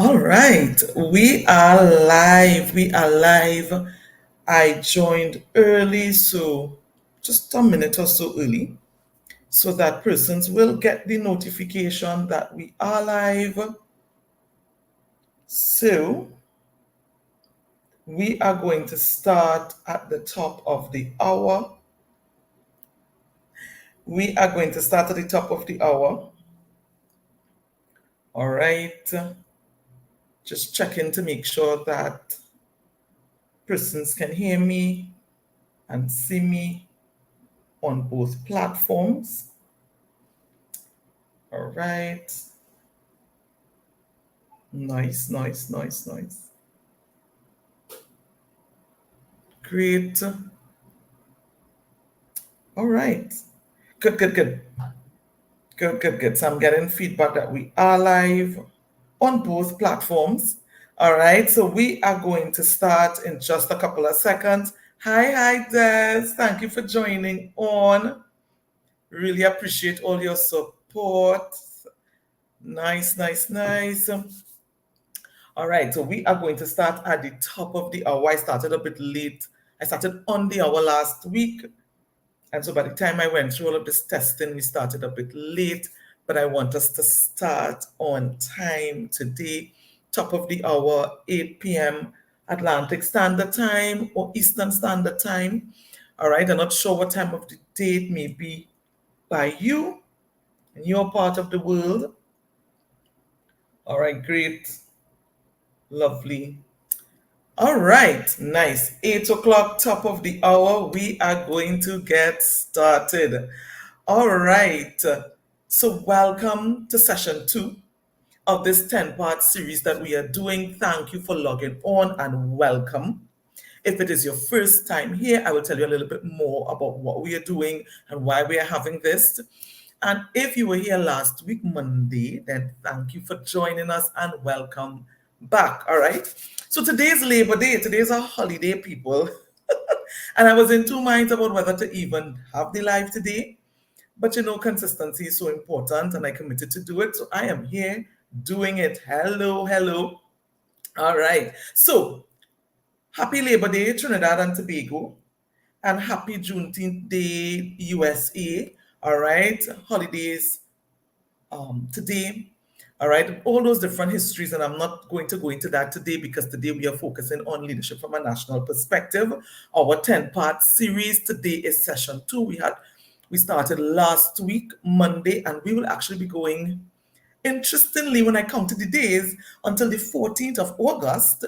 All right, we are live. We are live. I joined early, so just a minute or so early, so that persons will get the notification that we are live. So we are going to start at the top of the hour. We are going to start at the top of the hour. All right, just checking to make sure that persons can hear me and see me on both platforms. All right. Nice, nice, nice, nice. Great. All right. Good, good, good. Good, good, good. So I'm getting feedback that we are live on both platforms. All right. So we are going to start in just a couple of seconds. Hi, Des. Thank you for joining on. Really appreciate all your support. Nice, nice, nice. All right, so we are going to start at the top of the hour. I started a bit late. I started on the hour last week. And so by the time I went through all of this testing, we started a bit late. But I want us to start on time today, top of the hour, 8 p.m. Atlantic Standard Time or Eastern Standard Time. All right, I'm not sure what time of the day it may be by you in your part of the world. All right, great, lovely. All right, nice. 8 o'clock, top of the hour. We are going to get started. All right. So, welcome to session 2 of this 10-part series that we are doing. Thank you for logging on and welcome. If it is your first time here, I will tell you a little bit more about what we are doing and why we are having this. And if you were here last week, Monday, then thank you for joining us and welcome back. All right. So today's Labor Day. Today's a holiday, people. And I was in two minds about whether to even have the live today. But consistency is so important and I committed to do it. So I am here doing it. Hello, hello. All right. So happy Labor Day, Trinidad and Tobago, and happy Juneteenth Day, USA. All right. Holidays today. All right, all those different histories, and I'm not going to go into that today because today we are focusing on leadership from a national perspective. Our 10-part series today is session 2. We started last week, Monday, and we will actually be going, interestingly, when I counted the days, until the 14th of August,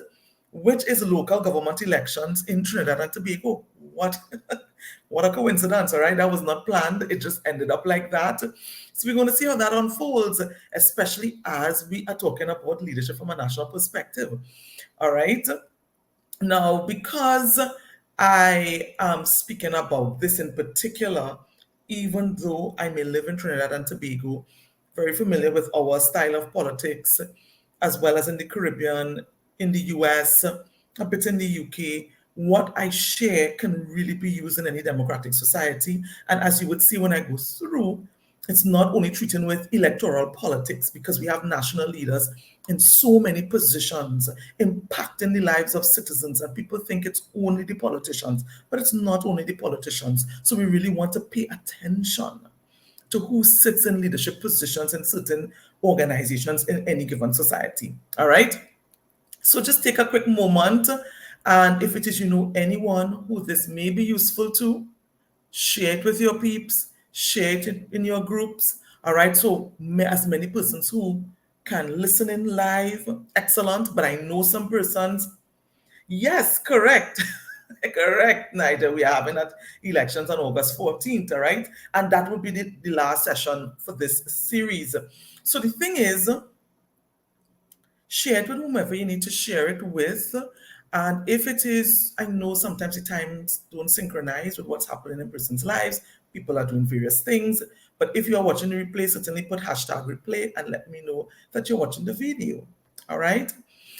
which is local government elections in Trinidad and Tobago. What, what a coincidence, all right? That was not planned. It just ended up like that. So we're going to see how that unfolds, especially as we are talking about leadership from a national perspective, all right? Now, because I am speaking about this in particular, even though I may live in Trinidad and Tobago, very familiar with our style of politics, as well as in the Caribbean, in the US, a bit in the UK, what I share can really be used in any democratic society. And as you would see when I go through, it's not only treating with electoral politics because we have national leaders in so many positions impacting the lives of citizens, and people think it's only the politicians, but it's not only the politicians. So we really want to pay attention to who sits in leadership positions in certain organizations in any given society. All right. So just take a quick moment, and if it is anyone who this may be useful to, share it with your peeps, share it in your groups. All right. So as many persons who can listen in live, excellent. But I know some persons. Yes, correct. Correct, Nigel. We are having that elections on August 14th, all right? And that will be the last session for this series. So the thing is, share it with whomever you need to share it with. And if it is, I know sometimes the times don't synchronize with what's happening in person's lives. People are doing various things. But if you are watching the replay, certainly put hashtag replay and let me know that you're watching the video. All right.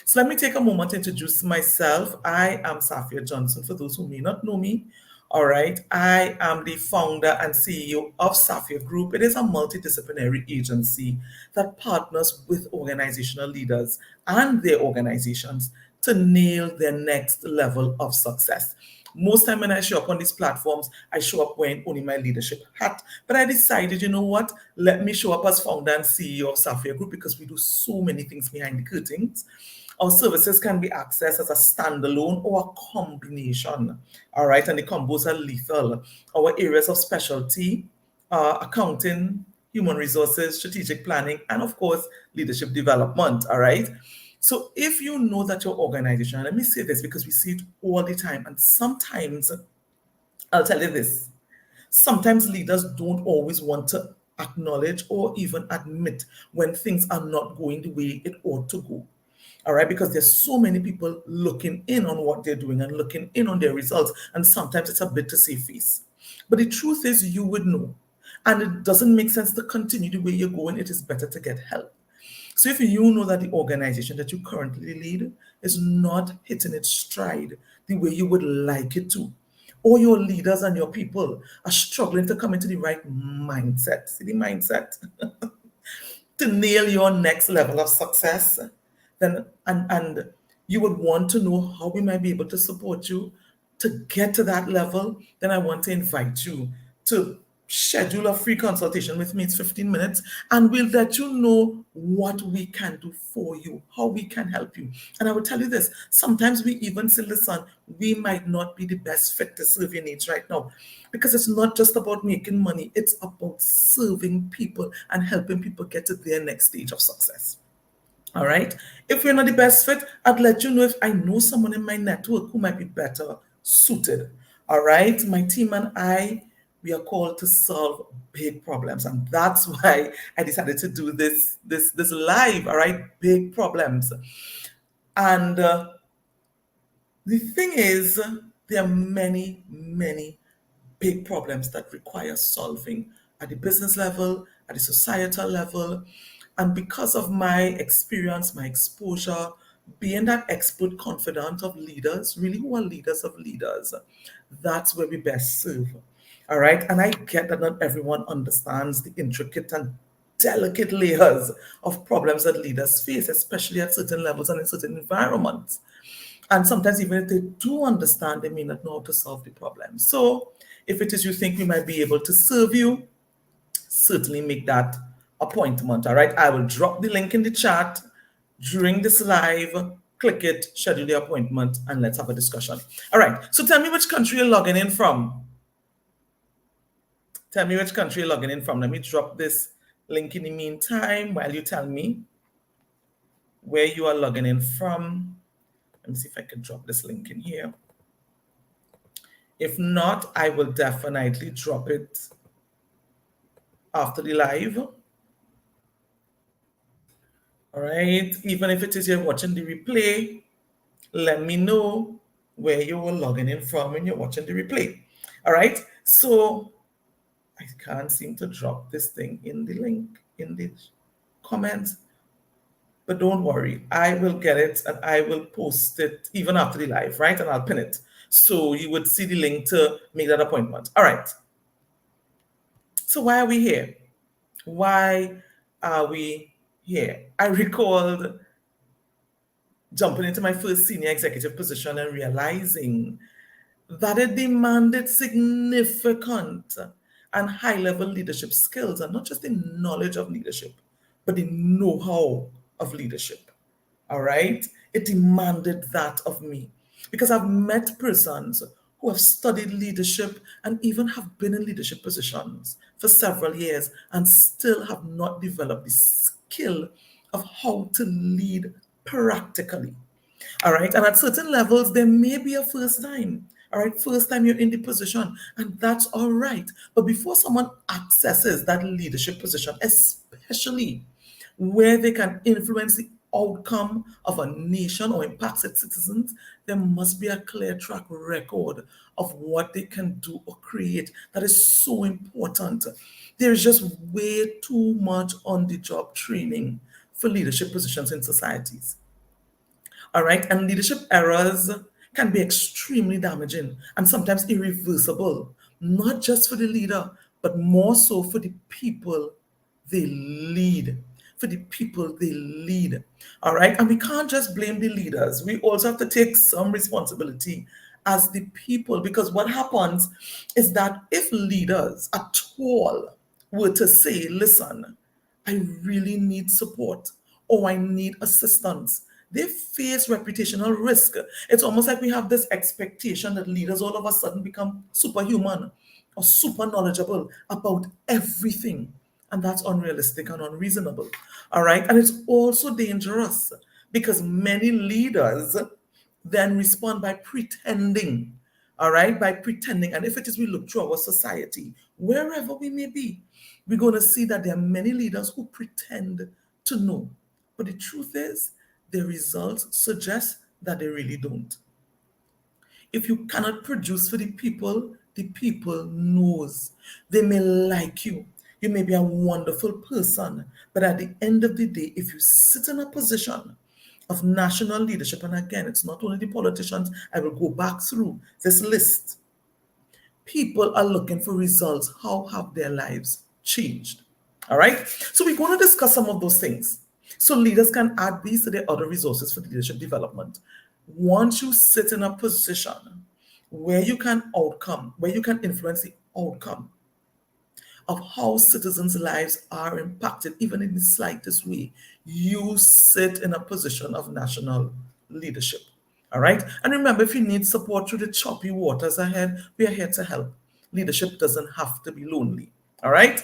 So let me take a moment to introduce myself. I am Safiyajohnson, for those who may not know me. All right. I am the founder and CEO of Safia Group. It is a multidisciplinary agency that partners with organizational leaders and their organizations to nail their next level of success. Most time when I show up on these platforms, I show up wearing only my leadership hat. But I decided, you know what? Let me show up as founder and CEO of Safia Group because we do so many things behind the curtains. Our services can be accessed as a standalone or a combination. All right, and the combos are lethal. Our areas of specialty are accounting, human resources, strategic planning, and of course, leadership development. All right. So if you know that your organization, let me say this because we see it all the time, and sometimes I'll tell you this. Sometimes leaders don't always want to acknowledge or even admit when things are not going the way it ought to go. All right, because there's so many people looking in on what they're doing and looking in on their results, and sometimes it's a bit to save face. But the truth is, you would know, and it doesn't make sense to continue the way you're going. It is better to get help. So if you know that the organization that you currently lead is not hitting its stride the way you would like it to, or your leaders and your people are struggling to come into the right mindset, see the mindset, to nail your next level of success, then and you would want to know how we might be able to support you to get to that level, then I want to invite you to schedule a free consultation with me. It's 15 minutes, and we'll let you know what we can do for you, how we can help you. And I will tell you this, sometimes we even say, listen, we might not be the best fit to serve your needs right now, because it's not just about making money, it's about serving people and helping people get to their next stage of success. All right. If you're not the best fit, I'd let you know if I know someone in my network who might be better suited. All right. My team and I, we are called to solve big problems. And that's why I decided to do this live. All right. Big problems. And the thing is, there are many, many big problems that require solving at the business level, at the societal level. And because of my experience, my exposure, being that expert confidant of leaders, really who are leaders of leaders, that's where we best serve. All right. And I get that not everyone understands the intricate and delicate layers of problems that leaders face, especially at certain levels and in certain environments. And sometimes, even if they do understand, they may not know how to solve the problem. So, if it is you think we might be able to serve you, certainly make that appointment. All right. I will drop the link in the chat during this live. Click it, schedule the appointment, and let's have a discussion. All right. So, tell me which country you're logging in from. Tell me which country you're logging in from. Let me drop this link in the meantime while you tell me where you are logging in from. Let me see if I can drop this link in here. If not, I will definitely drop it after the live. All right. Even if it is you're watching the replay, let me know where you were logging in from when you're watching the replay. All right. So I can't seem to drop this thing in the link in the comments. But don't worry, I will get it and I will post it even after the live, right? And I'll pin it. So you would see the link to make that appointment. All right. So why are we here? Why are we here? I recalled jumping into my first senior executive position and realizing that it demanded significant and high level leadership skills, and not just the knowledge of leadership, but the know how of leadership. All right. It demanded that of me because I've met persons who have studied leadership and even have been in leadership positions for several years and still have not developed the skill of how to lead practically. All right. And at certain levels, there may be a first time. All right. First time you're in the position, and that's all right. But before someone accesses that leadership position, especially where they can influence the outcome of a nation or impacts its citizens, there must be a clear track record of what they can do or create. That is so important. There's just way too much on the job training for leadership positions in societies. All right. And leadership errors can be extremely damaging and sometimes irreversible, not just for the leader, but more so for the people they lead. For the people they lead. All right. And we can't just blame the leaders. We also have to take some responsibility as the people, because what happens is that if leaders at all were to say, listen, I really need support or I need assistance, they face reputational risk. It's almost like we have this expectation that leaders all of a sudden become superhuman or super knowledgeable about everything. And that's unrealistic and unreasonable. All right. And it's also dangerous because many leaders then respond by pretending. All right, by pretending. And if it is, we look through our society, wherever we may be, we're going to see that there are many leaders who pretend to know. But the truth is, the results suggest that they really don't. If you cannot produce for the people knows. They may like you. You may be a wonderful person, but at the end of the day, if you sit in a position of national leadership, and again, it's not only the politicians, I will go back through this list. People are looking for results. How have their lives changed? All right. So we're going to discuss some of those things. So leaders can add these to their other resources for leadership development. Once you sit in a position where you can influence the outcome of how citizens' lives are impacted, even in the slightest way, you sit in a position of national leadership. All right. And remember, if you need support through the choppy waters ahead, we are here to help. Leadership doesn't have to be lonely. All right.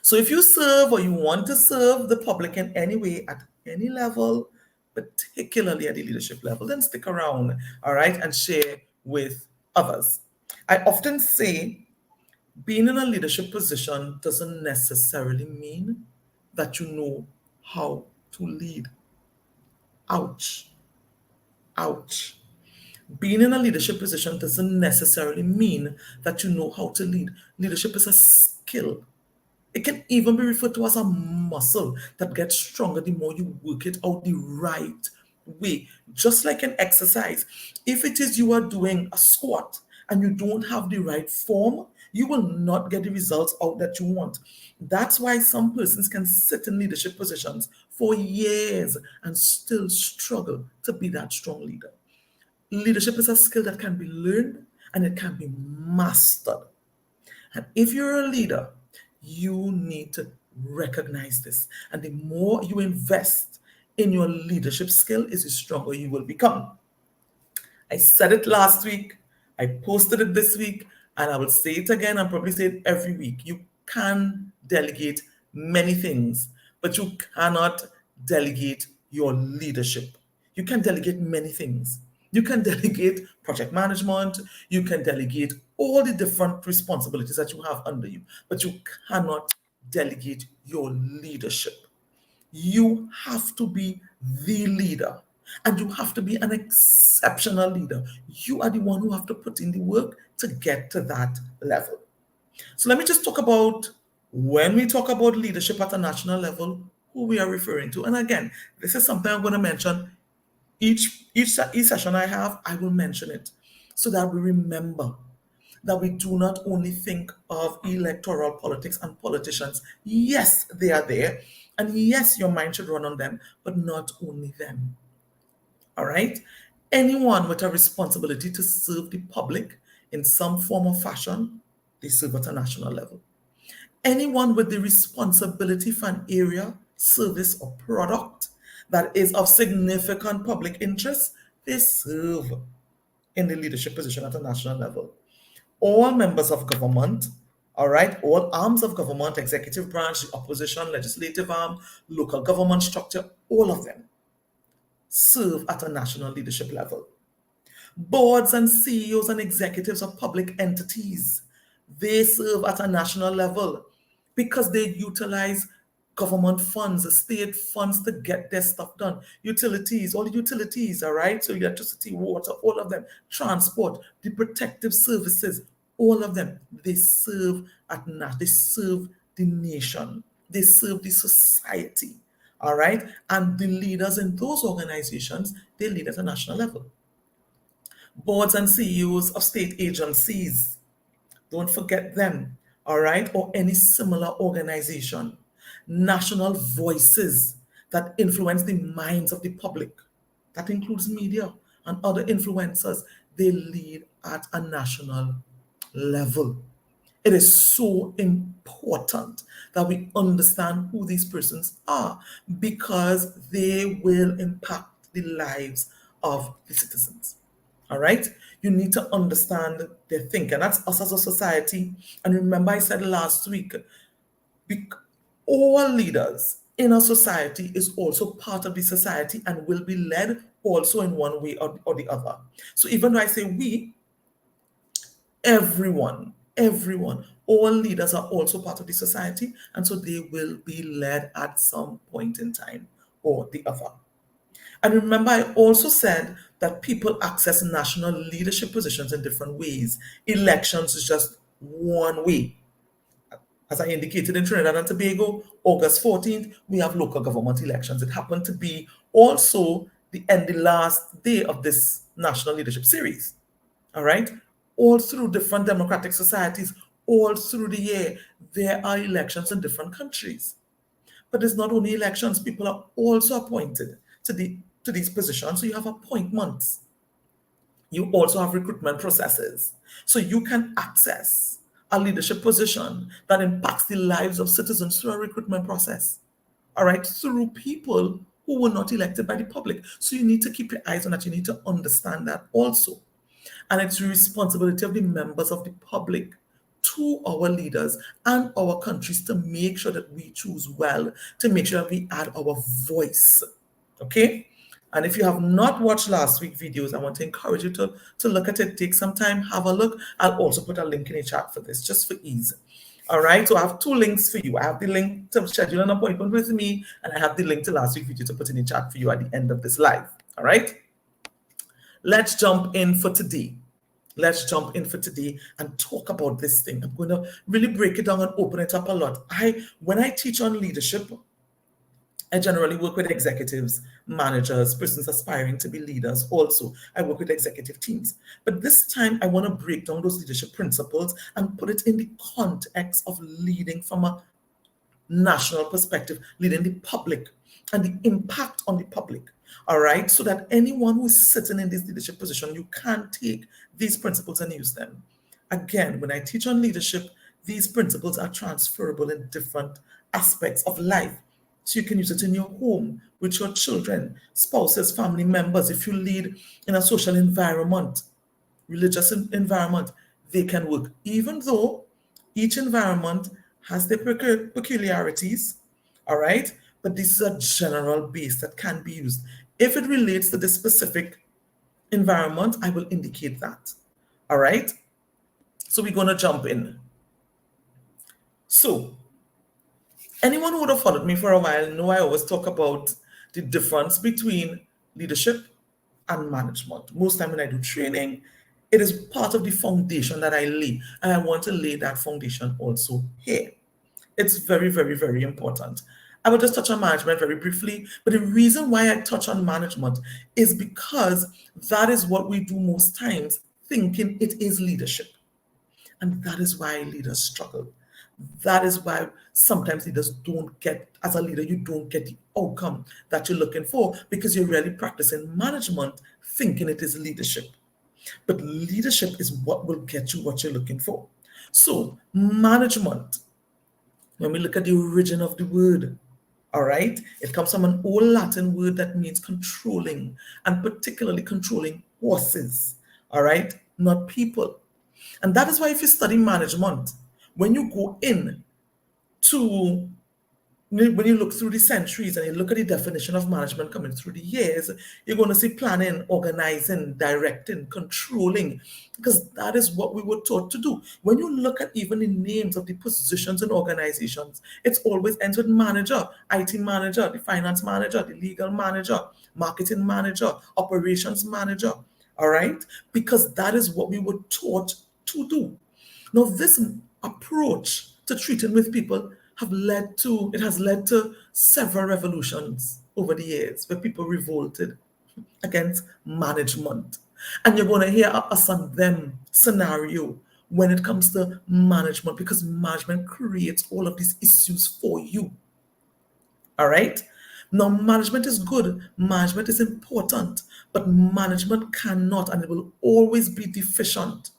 So if you serve or you want to serve the public in any way at any level, particularly at the leadership level, then stick around, all right, and share with others. I often say being in a leadership position doesn't necessarily mean that you know how to lead. Ouch. Ouch. Being in a leadership position doesn't necessarily mean that you know how to lead. Leadership is a skill. It can even be referred to as a muscle that gets stronger the more you work it out the right way. Just like an exercise. If it is you are doing a squat and you don't have the right form, you will not get the results out that you want. That's why some persons can sit in leadership positions for years and still struggle to be that strong leader. Leadership is a skill that can be learned and it can be mastered. And if you're a leader, you need to recognize this. And the more you invest in your leadership skill, is the stronger you will become. I said it last week, I posted it this week, and I will say it again and probably say it every week. You can delegate many things, but you cannot delegate your leadership. You can delegate many things. You can delegate project management, you can delegate all the different responsibilities that you have under you, but you cannot delegate your leadership. You have to be the leader and you have to be an exceptional leader. You are the one who have to put in the work to get to that level. So let me just talk about when we talk about leadership at a national level, who we are referring to. And again, this is something I'm going to mention each session I have, I will mention it so that we remember that we do not only think of electoral politics and politicians. Yes, they are there. And yes, your mind should run on them, but not only them. All right? Anyone with a responsibility to serve the public in some form or fashion, they serve at a national level. Anyone with the responsibility for an area, service, or product that is of significant public interest, they serve in the leadership position at a national level. All members of government, all right, all arms of government, executive branch, the opposition, legislative arm, local government structure, all of them serve at a national leadership level. Boards and CEOs and executives of public entities, they serve at a national level because they utilize government funds, state funds to get their stuff done. Utilities, all the utilities, all right? So electricity, water, all of them, transport, the protective services, all of them, they serve they serve the nation, they serve the society, all right? And the leaders in those organizations, they lead at a national level. Boards and CEOs of state agencies, don't forget them, all right, or any similar organization. National voices that influence the minds of the public, that includes media and other influencers, they lead at a national level. It is so important that we understand who these persons are because they will impact the lives of the citizens. All right? You need to understand their thinking. That's us as a society. And remember, I said last week, all leaders in a society is also part of the society and will be led also in one way or the other. So even though I say we, everyone, all leaders are also part of the society, and so they will be led at some point in time or the other. And remember, I also said that people access national leadership positions in different ways. Elections is just one way. As I indicated in Trinidad and Tobago, August 14th, we have local government elections. It happened to be also the last day of this national leadership series. All right? All through different democratic societies, all through the year, there are elections in different countries. But it's not only elections, people are also appointed to these positions. So you have appointments. You also have recruitment processes. So you can access a leadership position that impacts the lives of citizens through a recruitment process. All right, through people who were not elected by the public. So you need to keep your eyes on that. You need to understand that also. And it's the responsibility of the members of the public to our leaders and our countries to make sure that we choose well, to make sure that we add our voice. Okay? And if you have not watched last week's videos, I want to encourage you to look at it, take some time, have a look. I'll also put a link in the chat for this, just for ease. All right, so I have two links for you. I have the link to schedule an appointment with me, and I have the link to last week's video to put in the chat for you at the end of this live. All right? Let's jump in for today. Let's jump in for today and talk about this thing. I'm going to really break it down and open it up a lot. When I teach on leadership, I generally work with executives, managers, persons aspiring to be leaders. Also, I work with executive teams. But this time, I want to break down those leadership principles and put it in the context of leading from a national perspective, leading the public and the impact on the public. All right, so that anyone who is sitting in this leadership position, you can take these principles and use them. Again, when I teach on leadership, these principles are transferable in different aspects of life. So you can use it in your home, with your children, spouses, family members. If you lead in a social environment, religious environment, they can work. Even though each environment has their peculiarities, all right? But this is a general base that can be used. If it relates to the specific environment, I will indicate that, all right? So we're gonna jump in. So, anyone who would have followed me for a while know I always talk about the difference between leadership and management. Most time when I do training, it is part of the foundation that I lay, and I want to lay that foundation also here. It's very, very, very important. I will just touch on management very briefly, but the reason why I touch on management is because that is what we do most times, thinking it is leadership. And that is why leaders struggle. That is why sometimes leaders don't get, as a leader, you don't get the outcome that you're looking for because you're really practicing management thinking it is leadership. But leadership is what will get you what you're looking for. So, management, when we look at the origin of the word, all right, it comes from an old Latin word that means controlling, and particularly controlling horses, all right, not people. And that is why if you study management, when you go in to, when you look through the centuries and you look at the definition of management coming through the years, you're going to see planning, organizing, directing, controlling, because that is what we were taught to do. When you look at even the names of the positions in organizations, it's always ends with manager, IT manager, the finance manager, the legal manager, marketing manager, operations manager, all right? Because that is what we were taught to do. Now, this approach to treating with people has led to several revolutions over the years where people revolted against management. And you're going to hear a us and them scenario when it comes to management, because management creates all of these issues for you. All right. Now, management is good, management is important, but management cannot and it will always be deficient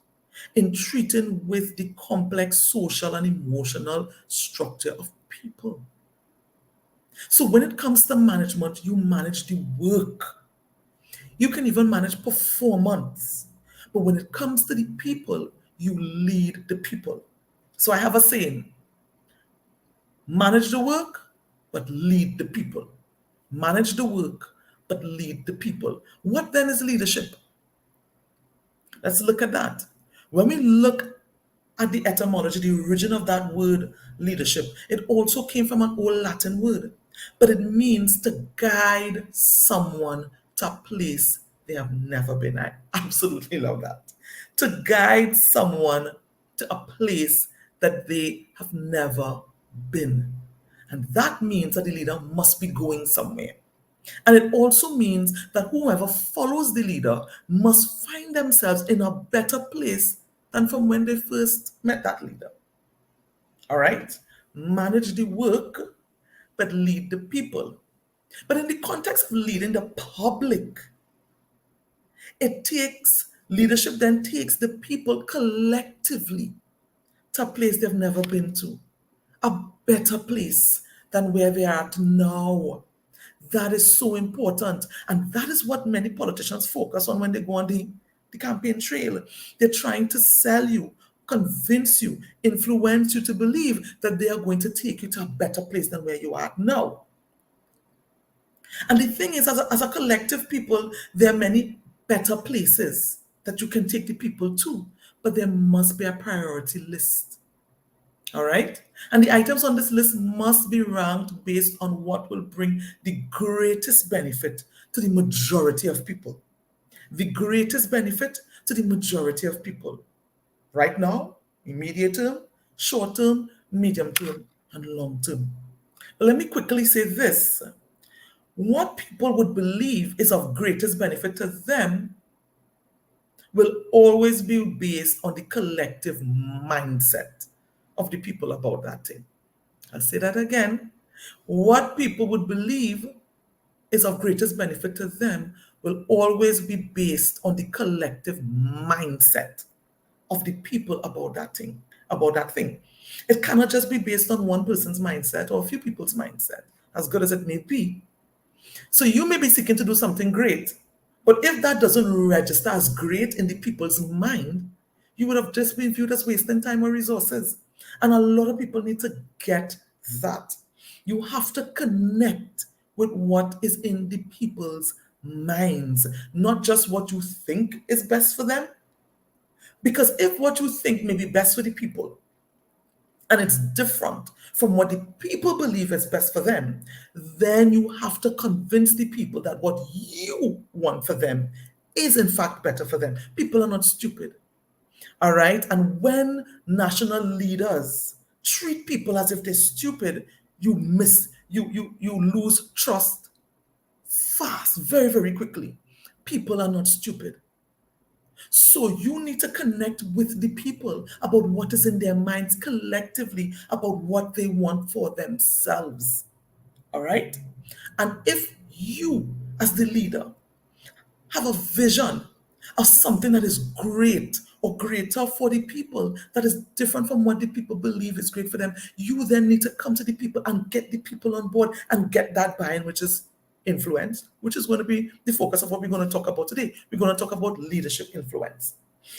in treating with the complex social and emotional structure of people. So, when it comes to management, you manage the work, you can even manage performance. But when it comes to the people, you lead the people. So, I have a saying: manage the work, but lead the people. Manage the work, but lead the people. What then is leadership? Let's look at that. When we look at the etymology, the origin of that word leadership, it also came from an old Latin word, but it means to guide someone to a place they have never been. I absolutely love that. To guide someone to a place that they have never been. And that means that the leader must be going somewhere. And it also means that whoever follows the leader must find themselves in a better place than from when they first met that leader. All right? Manage the work, but lead the people. But in the context of leading the public, it takes leadership, then takes the people collectively to a place they've never been to, a better place than where they are at now. That is so important. And that is what many politicians focus on when they go on the campaign trail. They're trying to sell you, convince you, influence you to believe that they are going to take you to a better place than where you are at now. And the thing is, as a collective people, there are many better places that you can take the people to, but there must be a priority list. All right. And the items on this list must be ranked based on what will bring the greatest benefit to the majority of people. The greatest benefit to the majority of people. Right now, immediate term, short term, medium term, and long term. But let me quickly say this. What people would believe is of greatest benefit to them will always be based on the collective mindset of the people about that thing. I'll say that again. What people would believe is of greatest benefit to them will always be based on the collective mindset of the people about that thing, about that thing. It cannot just be based on one person's mindset or a few people's mindset, as good as it may be. So you may be seeking to do something great, but if that doesn't register as great in the people's mind, you would have just been viewed as wasting time or resources. And a lot of people need to get that. You have to connect with what is in the people's minds, not just what you think is best for them. Because if what you think may be best for the people, and it's different from what the people believe is best for them, then you have to convince the people that what you want for them is in fact better for them. People are not stupid. All right. And when national leaders treat people as if they're stupid, you lose trust fast, very, very quickly. People are not stupid. So you need to connect with the people about what is in their minds collectively, about what they want for themselves. All right? And if you, as the leader, have a vision of something that is great or greater for the people, that is different from what the people believe is great for them, you then need to come to the people and get the people on board and get that buy-in, which is influence, which is going to be the focus of what we're going to talk about today. We're going to talk about leadership influence.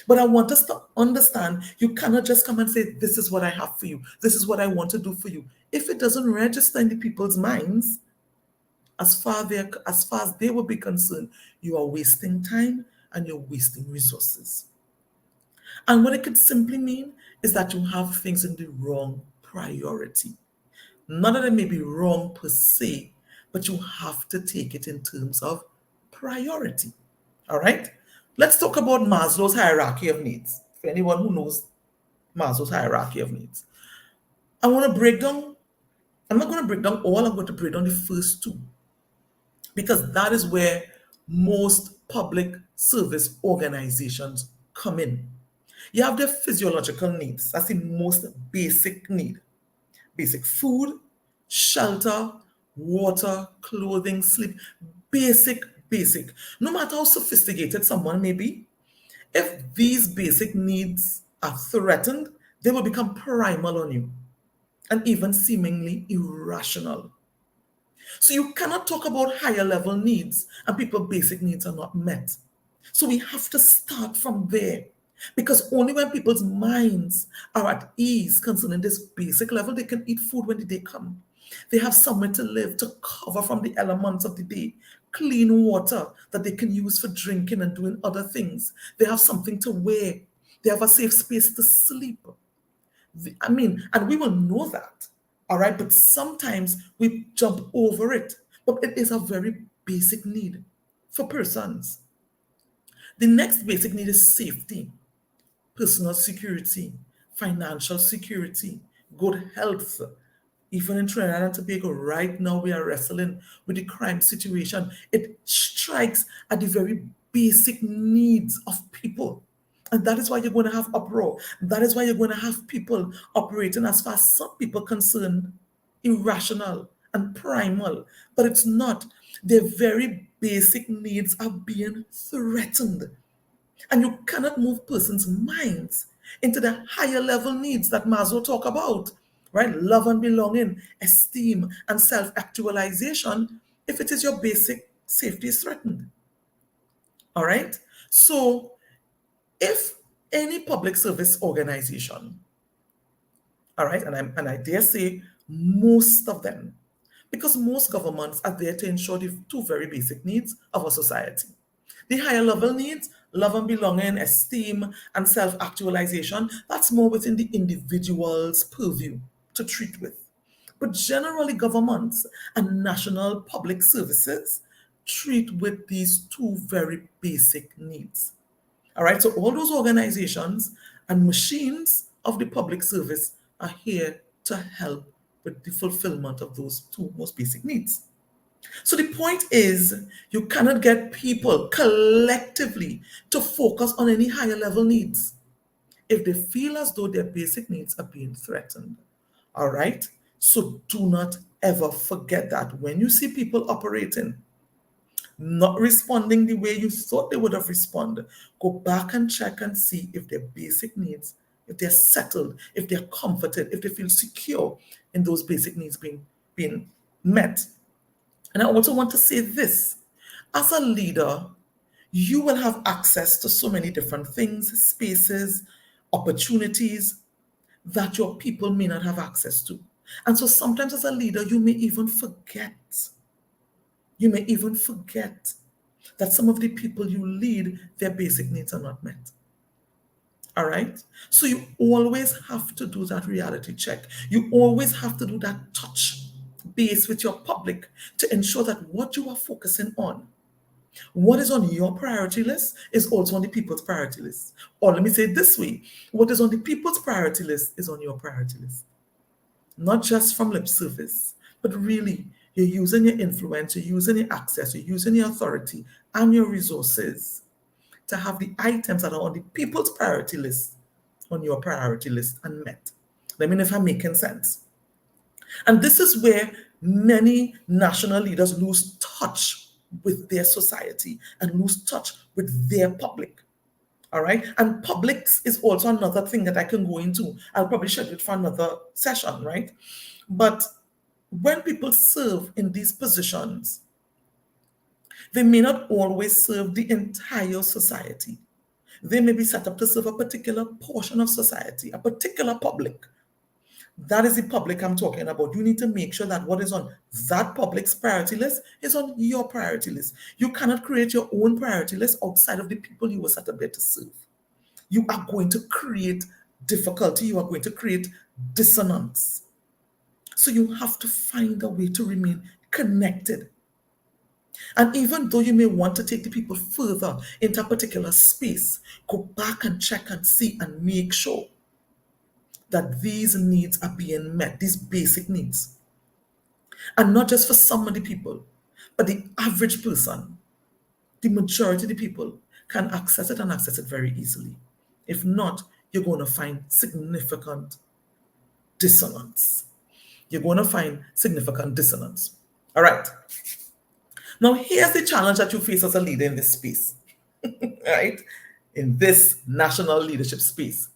But I want us to understand you cannot just come and say, this is what I have for you. This is what I want to do for you. If it doesn't register in the people's minds, as far as they will be concerned, you are wasting time and you're wasting resources. And what it could simply mean is that you have things in the wrong priority. None of them may be wrong per se, but you have to take it in terms of priority. All right? Let's talk about Maslow's hierarchy of needs. For anyone who knows Maslow's hierarchy of needs, I want to break down, I'm not going to break down all, I'm going to break down the first two, because that is where most public service organizations come in. You have their physiological needs. That's the most basic need. Basic food, shelter, water, clothing, sleep. Basic, basic. No matter how sophisticated someone may be, if these basic needs are threatened, they will become primal on you and even seemingly irrational. So you cannot talk about higher level needs and people's basic needs are not met. So we have to start from there. Because only when people's minds are at ease concerning this basic level, they can eat food when the day comes. They have somewhere to live, to cover from the elements of the day, clean water that they can use for drinking and doing other things. They have something to wear. They have a safe space to sleep. And we will know that, all right? But sometimes we jump over it. But it is a very basic need for persons. The next basic need is safety, personal security, financial security, good health. Even in Trinidad and Tobago, right now we are wrestling with the crime situation. It strikes at the very basic needs of people. And that is why you're going to have uproar. That is why you're going to have people operating, as far as some people concerned, irrational and primal. But it's not. Their very basic needs are being threatened. And you cannot move persons' minds into the higher level needs that Maslow talk about, right? Love and belonging, esteem, and self-actualization if it is your basic safety is threatened. All right? So if any public service organization, all right, and I dare say most of them, because most governments are there to ensure the two very basic needs of a society. The higher level needs, love and belonging, esteem, and self-actualization, that's more within the individual's purview to treat with. But generally, governments and national public services treat with these two very basic needs. All right, so all those organizations and machines of the public service are here to help with the fulfillment of those two most basic needs. So the point is, you cannot get people collectively to focus on any higher level needs if they feel as though their basic needs are being threatened. All right? So do not ever forget that when you see people operating, not responding the way you thought they would have responded, go back and check and see if their basic needs, if they're settled, if they're comforted, if they feel secure in those basic needs being met. And I also want to say this, as a leader, you will have access to so many different things, spaces, opportunities that your people may not have access to. And so sometimes as a leader, you may even forget that some of the people you lead, their basic needs are not met. All right? So you always have to do that reality check. You always have to do that touch base with your public to ensure that what you are focusing on, what is on your priority list, is also on the people's priority list. Or let me say it this way, what is on the people's priority list is on your priority list. Not just from lip service, but really you're using your influence, you're using your access, you're using your authority and your resources to have the items that are on the people's priority list on your priority list and met. Let me know if I'm making sense. And this is where many national leaders lose touch with their society and lose touch with their public. All right. And publics is also another thing that I can go into. I'll probably schedule it for another session, right? But when people serve in these positions, they may not always serve the entire society. They may be set up to serve a particular portion of society, a particular public. That is the public I'm talking about. You need to make sure that what is on that public's priority list is on your priority list. You cannot create your own priority list outside of the people you were set up there to serve. You are going to create difficulty. You are going to create dissonance. So you have to find a way to remain connected. And even though you may want to take the people further into a particular space, go back and check and see and make sure that these needs are being met, these basic needs. And not just for some of the people, but the average person. the majority of the people can access it and access it very easily. If not, you're going to find significant dissonance. You're going to find significant dissonance. All right. Now, here's the challenge that you face as a leader in this space, right? In this national leadership space.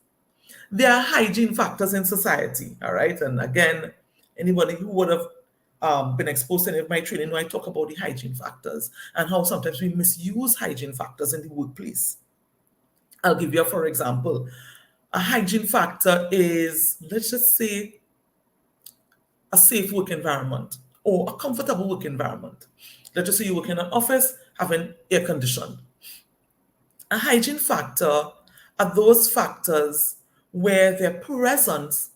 There are hygiene factors in society, all right? And again, anybody who would have been exposed to any of my training, I talk about the hygiene factors and how sometimes we misuse hygiene factors in the workplace. I'll give you a for example. A hygiene factor is, let's just say, a safe work environment or a comfortable work environment. Let's just say you work in an office having air conditioned. A hygiene factor are those factors where their presence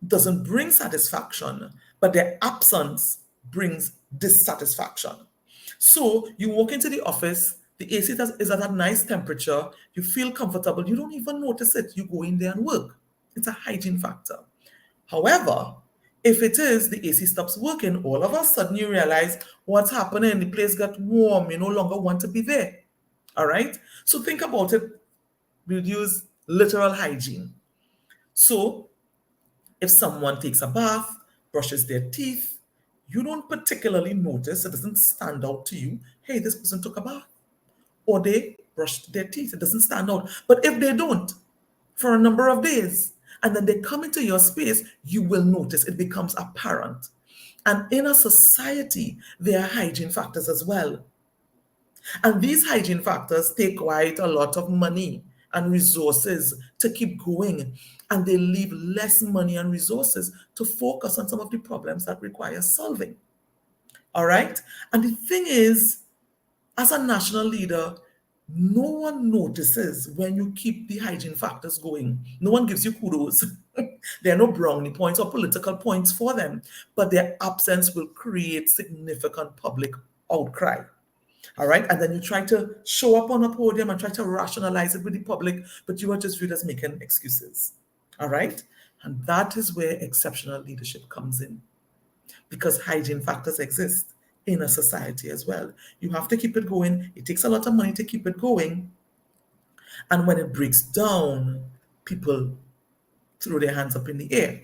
doesn't bring satisfaction, but their absence brings dissatisfaction. So you walk into the office, the AC is at a nice temperature, you feel comfortable, you don't even notice it, you go in there and work. It's a hygiene factor. However, if it is the AC stops working, all of a sudden you realize what's happening, the place got warm, you no longer want to be there. All right? So think about it, we'll use literal hygiene. So if someone takes a bath, brushes their teeth, you don't particularly notice, it doesn't stand out to you, hey, this person took a bath, or they brushed their teeth, it doesn't stand out. But if they don't, for a number of days, and then they come into your space, you will notice it becomes apparent. And in a society, there are hygiene factors as well. And these hygiene factors take quite a lot of money and resources to keep going. And they leave less money and resources to focus on some of the problems that require solving. All right? And the thing is, as a national leader, no one notices when you keep the hygiene factors going. No one gives you kudos. There are no brownie points or political points for them, but their absence will create significant public outcry. All right. And then you try to show up on a podium and try to rationalize it with the public, but you are just viewed as making excuses. All right. And that is where exceptional leadership comes in, because hygiene factors exist in a society as well. You have to keep it going. It takes a lot of money to keep it going. And when it breaks down, people throw their hands up in the air.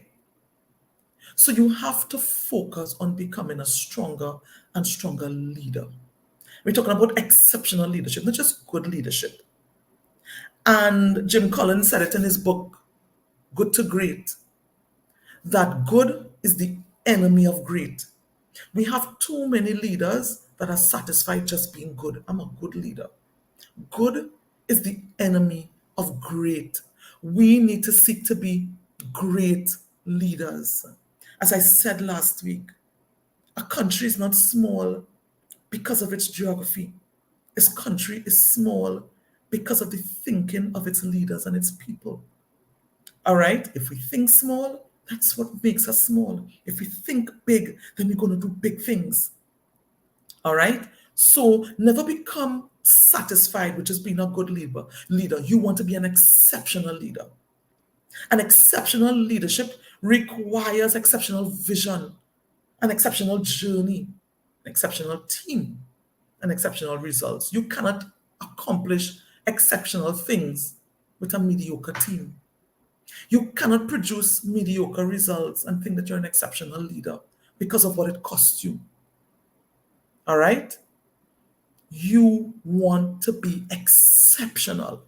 So you have to focus on becoming a stronger and stronger leader. We're talking about exceptional leadership, not just good leadership. And Jim Collins said it in his book, Good to Great, that good is the enemy of great. We have too many leaders that are satisfied just being good. I'm a good leader. Good is the enemy of great. We need to seek to be great leaders. As I said last week, a country is not small because of its geography. This country is small because of the thinking of its leaders and its people. All right? If we think small, that's what makes us small. If we think big, then we're going to do big things. All right? So never become satisfied with just being a good leader. You want to be an exceptional leader. An exceptional leadership requires exceptional vision, an exceptional journey, an exceptional team, and exceptional results. You cannot accomplish exceptional things with a mediocre team. You cannot produce mediocre results and think that you're an exceptional leader because of what it costs you. All right? You want to be exceptional.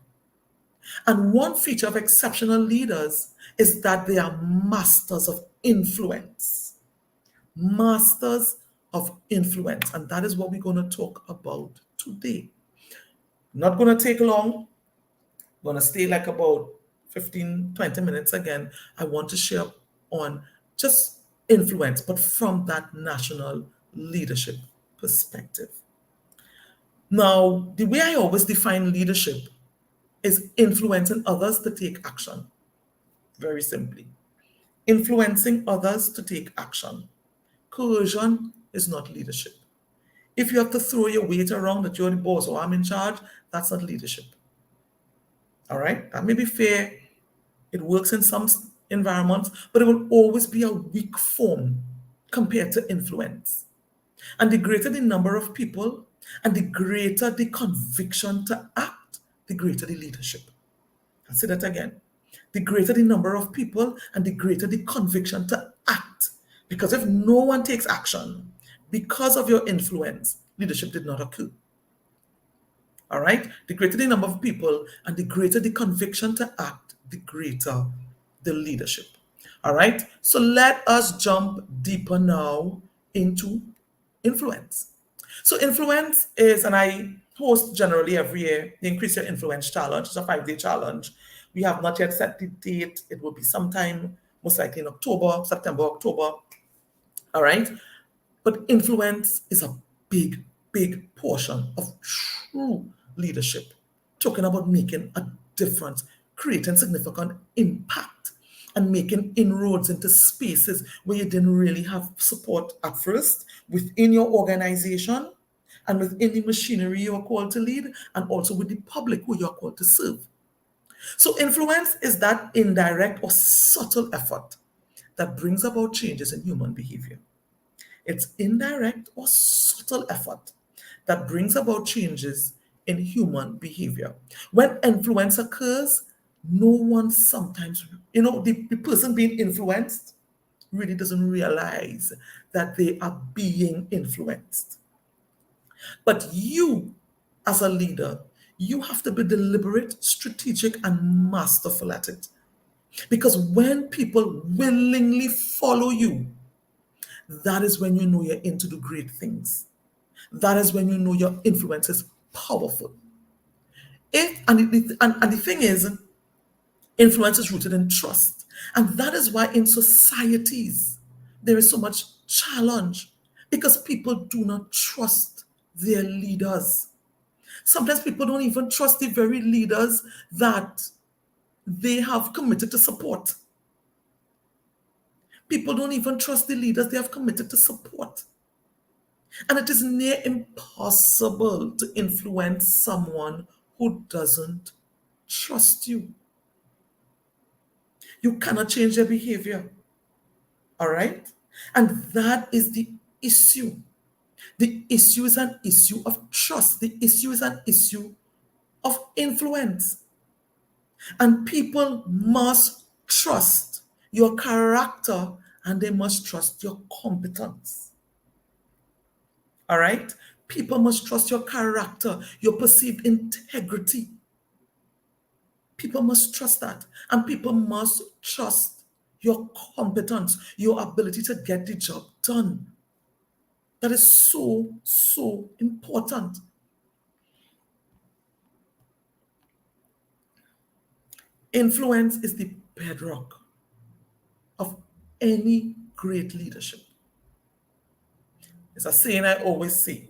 And one feature of exceptional leaders is that they are masters of influence. Masters of influence. And that is what we're going to talk about today. Not going to take long. I'm going to stay like about 15, 20 minutes again. I want to share on just influence, but from that national leadership perspective. Now, the way I always define leadership is influencing others to take action. Very simply. Influencing others to take action. Coercion is not leadership. If you have to throw your weight around that you're the boss or I'm in charge, that's not leadership. All right? That may be fair. It works in some environments, but it will always be a weak form compared to influence. And the greater the number of people, And the greater the conviction to act, the greater the leadership. I'll say that again. The greater the number of people and the greater the conviction to act. Because if no one takes action because of your influence, leadership did not occur. All right? The greater the number of people and the greater the conviction to act, the greater the leadership. All right? So let us jump deeper now into influence. So influence is, and I host generally every year, the Increase Your Influence Challenge. It's a 5-day challenge. We have not yet set the date. It will be sometime, most likely in October, September, October. All right? But influence is a big, big portion of true leadership. Talking about making a difference, creating significant impact, and making inroads into spaces where you didn't really have support at first within your organization and within the machinery you are called to lead, and also with the public who you are called to serve. So, influence is that indirect or subtle effort that brings about changes in human behavior. It's indirect or subtle effort that brings about changes in human behavior. When influence occurs, no one sometimes, the person being influenced really doesn't realize that they are being influenced. But you, as a leader, you have to be deliberate, strategic, and masterful at it. Because when people willingly follow you, that is when you know you're into the great things. That is when you know your influence is powerful. And the thing is, influence is rooted in trust. And that is why in societies, there is so much challenge because people do not trust their leaders. Sometimes people don't even trust the very leaders that they have committed to support. People don't even trust the leaders they have committed to support. And it is near impossible to influence someone who doesn't trust you. You cannot change their behavior. All right? And that is the issue. The issue is an issue of trust. The issue is an issue of influence. And people must trust your character and they must trust your competence. All right? People must trust your character, your perceived integrity. People must trust that. And people must trust your competence, your ability to get the job done. That is so, so important. Influence is the bedrock of any great leadership. It's a saying I always say,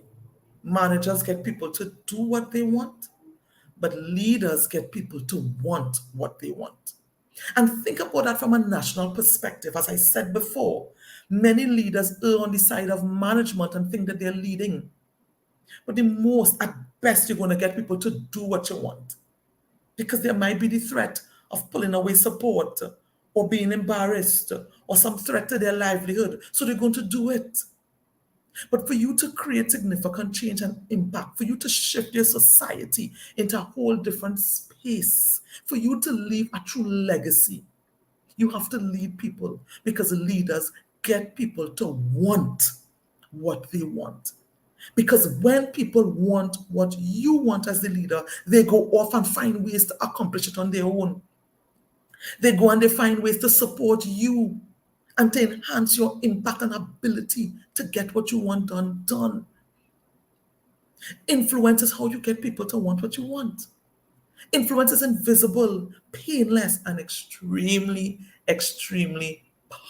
managers get people to do what they want, but leaders get people to want what they want. And think about that from a national perspective. As I said before, many leaders err on the side of management and think that they're leading. But the most, at best, you're going to get people to do what you want. Because there might be the threat of pulling away support or being embarrassed or some threat to their livelihood. So they're going to do it. But for you to create significant change and impact, for you to shift your society into a whole different space, for you to leave a true legacy, you have to lead people because leaders get people to want what they want. Because when people want what you want as the leader, they go off and find ways to accomplish it on their own. They go and they find ways to support you and to enhance your impact and ability to get what you want done. Influence is how you get people to want what you want. Influence is invisible, painless, and extremely, extremely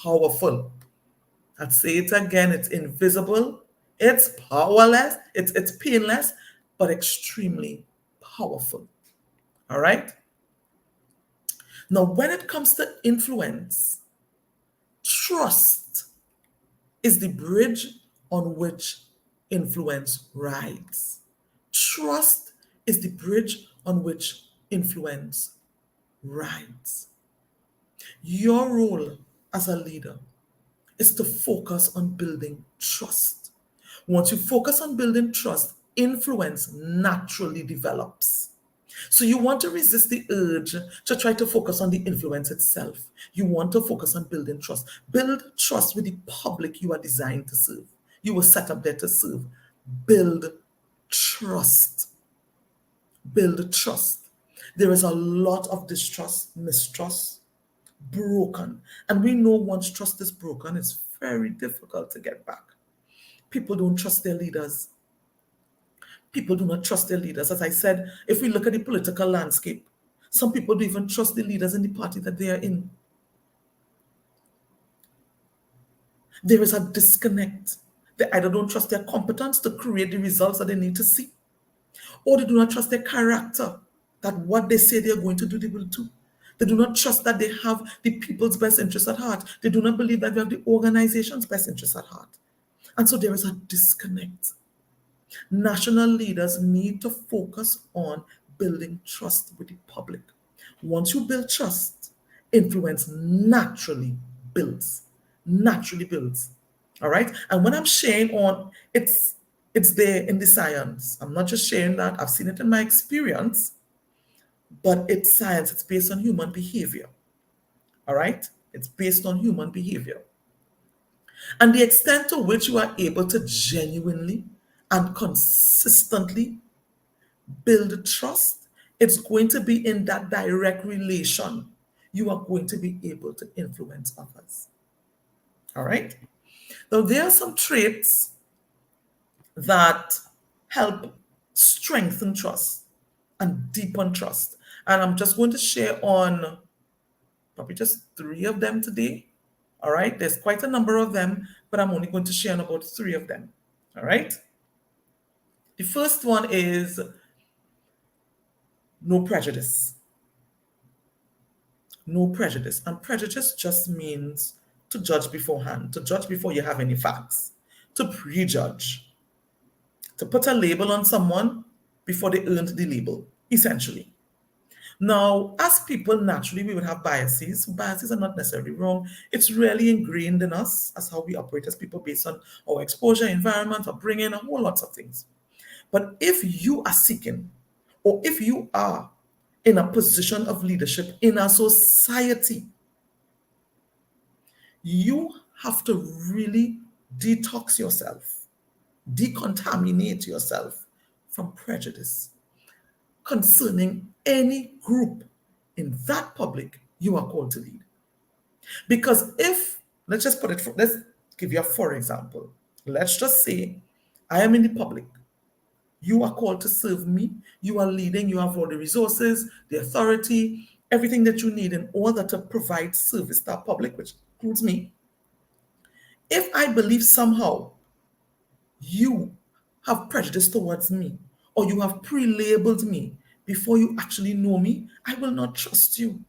powerful. I'll say it again, it's invisible, it's powerless, it's painless, but extremely powerful. All right? Now, when it comes to influence, trust is the bridge on which influence rides. Trust is the bridge on which influence rides. Your role as a leader is to focus on building trust. Once you focus on building trust, influence naturally develops. So you want to resist the urge to try to focus on the influence itself. You want to focus on building trust. Build trust with the public you are designed to serve. You were set up there to serve. Build trust. Build trust. There is a lot of distrust, mistrust, broken. And we know once trust is broken, it's very difficult to get back. People don't trust their leaders. People do not trust their leaders. As I said, if we look at the political landscape, some people don't even trust the leaders in the party that they are in. There is a disconnect. They either don't trust their competence to create the results that they need to see, or they do not trust their character, that what they say they are going to do, they will do. They do not trust that they have the people's best interests at heart. They do not believe that they have the organization's best interests at heart. And so there is a disconnect. National leaders need to focus on building trust with the public. Once you build trust, influence naturally builds. Naturally builds. All right. And when I'm sharing on, it's there in the science. I'm not just sharing that. I've seen it in my experience, but it's science. It's based on human behavior. All right. It's based on human behavior. And the extent to which you are able to genuinely and consistently build trust, it's going to be in that direct relation. You are going to be able to influence others. All right. Now, there are some traits that help strengthen trust and deepen trust. And I'm just going to share on probably just 3 of them today. All right. There's quite a number of them, but I'm only going to share on about 3 of them. All right. The first one is no prejudice. No prejudice. And prejudice just means to judge beforehand, to judge before you have any facts, to prejudge, to put a label on someone before they earned the label, essentially. Now, as people, naturally, we would have biases. Biases are not necessarily wrong. It's really ingrained in us as how we operate as people based on our exposure, environment, upbringing, a whole lots of things. But if you are seeking, or if you are in a position of leadership in a society, you have to really detox yourself, decontaminate yourself from prejudice concerning any group in that public you are called to lead. Because if, let's just put it, let's give you a for example. Let's just say I am in the public. You are called to serve me. You are leading. You have all the resources, the authority, everything that you need in order to provide service to our public, which includes me. If I believe somehow you have prejudice towards me, or you have pre-labeled me before you actually know me, I will not trust you.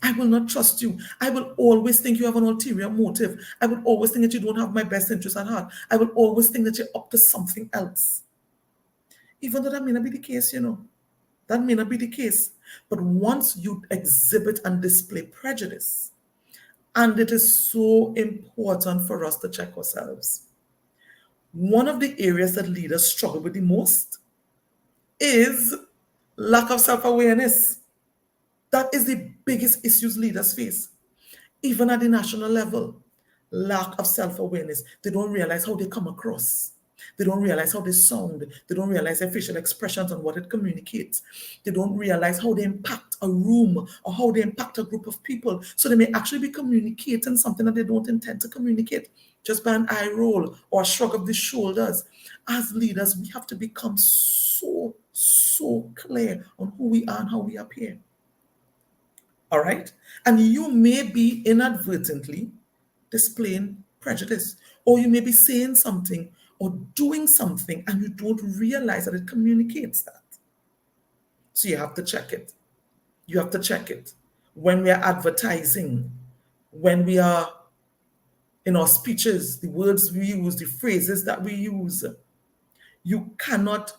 I will not trust you. I will always think you have an ulterior motive. I will always think that you don't have my best interest at heart. I will always think that you're up to something else. Even though that may not be the case, that may not be the case. But once you exhibit and display prejudice, and it is so important for us to check ourselves. One of the areas that leaders struggle with the most is lack of self-awareness. That is the biggest issues leaders face, even at the national level. Lack of self-awareness. They don't realize how they come across. They don't realize how they sound. They don't realize their facial expressions and what it communicates. They don't realize how they impact a room or how they impact a group of people. So they may actually be communicating something that they don't intend to communicate just by an eye roll or a shrug of the shoulders. As leaders, we have to become so clear on who we are and how we appear. All right? And you may be inadvertently displaying prejudice, or you may be saying something or doing something and you don't realize that it communicates that. So you have to check it. You have to check it. When we are advertising, when we are in our speeches, the words we use, the phrases that we use, you cannot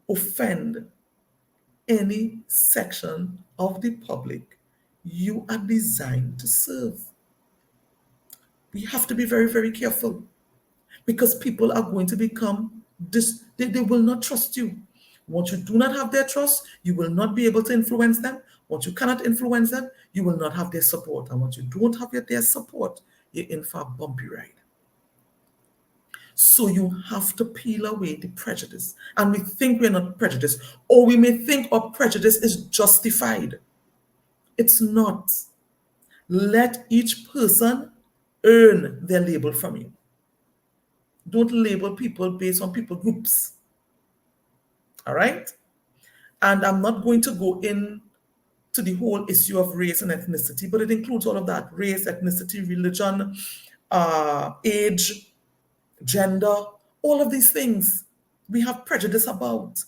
offend any section of the public you are designed to serve. We have to be very, very careful, because people are going to become They will not trust you. Once you do not have their trust, you will not be able to influence them. Once you cannot influence them, you will not have their support. And once you don't have their support, you're in for a bumpy ride. So you have to peel away the prejudice. And we think we're not prejudiced, or we may think our prejudice is justified. It's not. Let each person earn their label from you. Don't label people based on people groups. All right? And I'm not going to go in to the whole issue of race and ethnicity, but it includes all of that: race, ethnicity, religion, age, gender, all of these things we have prejudice about.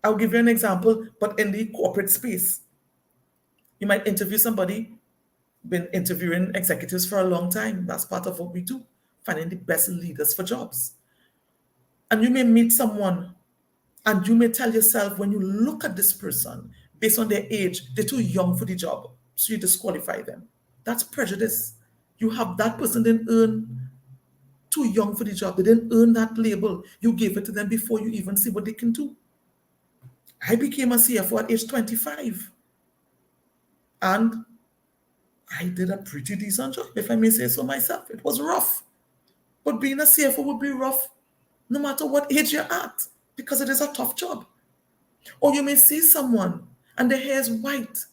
I'll give you an example, but in the corporate space. You might interview somebody, been interviewing executives for a long time. That's part of what we do, finding the best leaders for jobs. And you may meet someone and you may tell yourself, when you look at this person, based on their age, they're too young for the job, so you disqualify them. That's prejudice. You have that person didn't earn, too young for the job. They didn't earn that label. You gave it to them before you even see what they can do. I became a CFO at age 25. And I did a pretty decent job, if I may say so myself. It was rough. But being a CFO would be rough no matter what age you're at, because it is a tough job. Or you may see someone and their hair is white,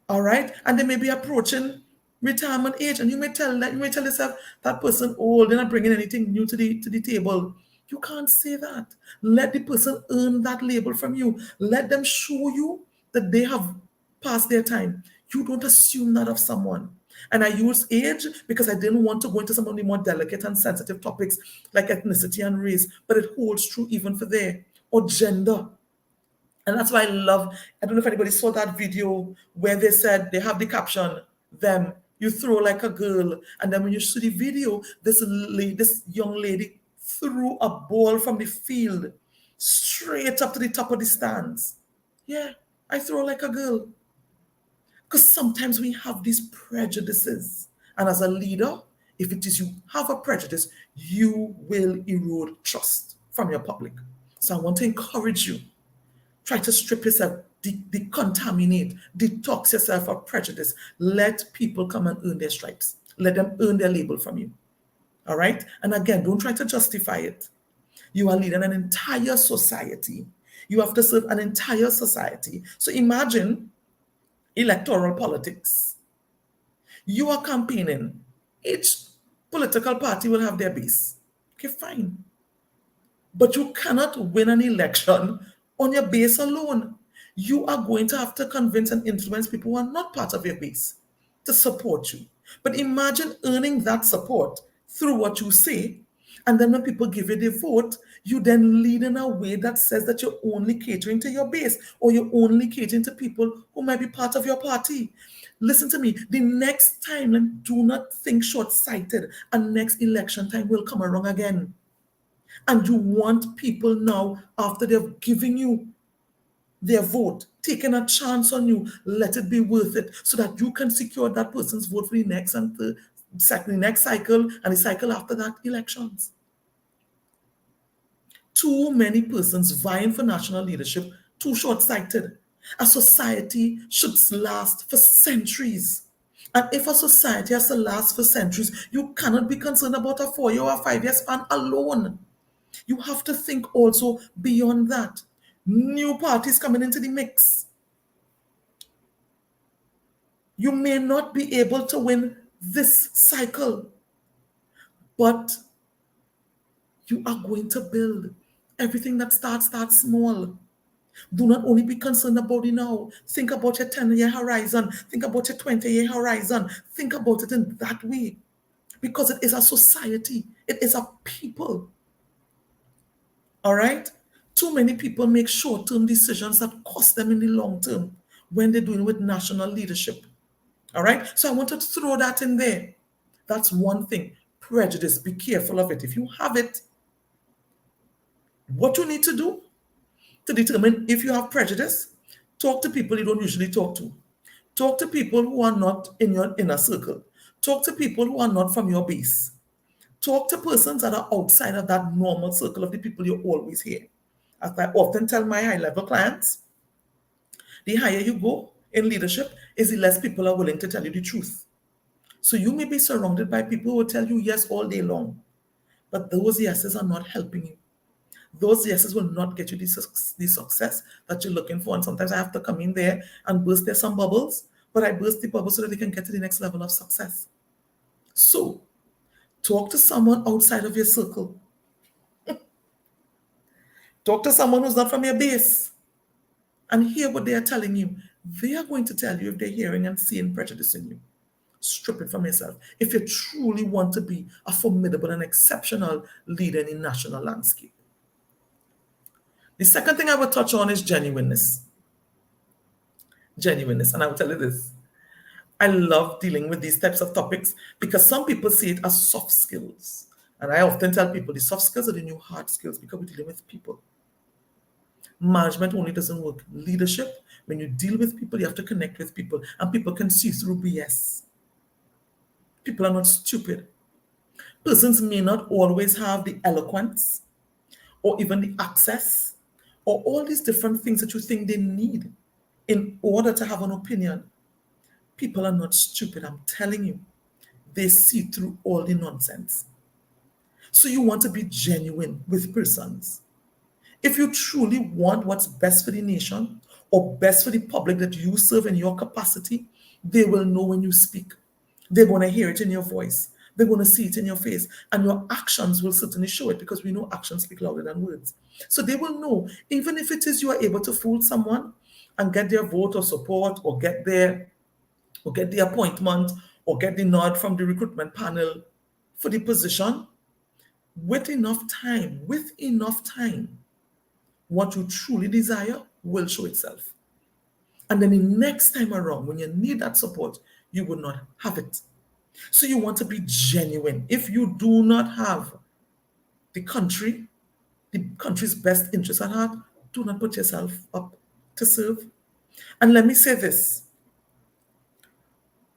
all right? And they may be approaching retirement age, and you may tell yourself, that person old, they're not bringing anything new to the table. You can't say that. Let the person earn that label from you. Let them show you that they have passed their time. You don't assume that of someone. And I use age because I didn't want to go into some of the more delicate and sensitive topics like ethnicity and race, but it holds true even for there, or gender. And that's why I love, I don't know if anybody saw that video where they said, they have the caption, them, you throw like a girl. And then when you see the video, this young lady threw a ball from the field straight up to the top of the stands. Yeah, I throw like a girl. Because sometimes we have these prejudices. And as a leader, if it is you have a prejudice, you will erode trust from your public. So I want to encourage you. Try to strip yourself, decontaminate, detox yourself of prejudice. Let people come and earn their stripes. Let them earn their label from you. All right? And again, don't try to justify it. You are leading an entire society. You have to serve an entire society. So imagine electoral politics. You are campaigning. Each political party will have their base. Okay, fine. But you cannot win an election on your base alone. You are going to have to convince and influence people who are not part of your base to support you. But imagine earning that support through what you say, and then when people give you their vote, you then lead in a way that says that you're only catering to your base, or you're only catering to people who might be part of your party. Listen to me, the next time, and do not think short-sighted, and next election time will come around again. And you want people now, after they've given you their vote, taking a chance on you, let it be worth it, so that you can secure that person's vote for the next and the next cycle and the cycle after that elections. Too many persons vying for national leadership, too short-sighted. A society should last for centuries. And if a society has to last for centuries, you cannot be concerned about a 4-year or a 5-year span alone. You have to think also beyond that. New parties coming into the mix. You may not be able to win this cycle, but you are going to build. Everything that starts small. Do not only be concerned about it now. Think about your 10-year horizon. Think about your 20-year horizon. Think about it in that way. Because it is a society. It is a people. All right? Too many people make short-term decisions that cost them in the long term when they're doing with national leadership. All right? So I wanted to throw that in there. That's one thing. Prejudice. Be careful of it. If you have it, what you need to do to determine if you have prejudice, talk to people you don't usually talk to. Talk to people who are not in your inner circle. Talk to people who are not from your base. Talk to persons that are outside of that normal circle of the people you always hear. As I often tell my high-level clients, the higher you go in leadership is the less people are willing to tell you the truth. So you may be surrounded by people who will tell you yes all day long, but those yeses are not helping you. Those yeses will not get you the success that you're looking for. And sometimes I have to come in there and burst their some bubbles, but I burst the bubbles so that they can get to the next level of success. So talk to someone outside of your circle. Talk to someone who's not from your base and hear what they are telling you. They are going to tell you if they're hearing and seeing prejudice in you. Strip it from yourself. If you truly want to be a formidable and exceptional leader in the national landscape. The second thing I would touch on is genuineness. Genuineness. And I will tell you this. I love dealing with these types of topics because some people see it as soft skills. And I often tell people the soft skills are the new hard skills because we're dealing with people. Management only doesn't work. Leadership, when you deal with people, you have to connect with people. And people can see through BS. People are not stupid. Persons may not always have the eloquence or even the access or all these different things that you think they need in order to have an opinion. People are not stupid, I'm telling you. They see through all the nonsense. So you want to be genuine with persons. If you truly want what's best for the nation or best for the public that you serve in your capacity, they will know when you speak. They're going to hear it in your voice. They're going to see it in your face. And your actions will certainly show it because we know actions speak louder than words. So they will know, even if it is you are able to fool someone and get their vote or support or get the appointment or get the nod from the recruitment panel for the position, with enough time, what you truly desire will show itself. And then the next time around, when you need that support, you will not have it. So you want to be genuine. If you do not have the country's best interest at heart, do not put yourself up to serve. And let me say this.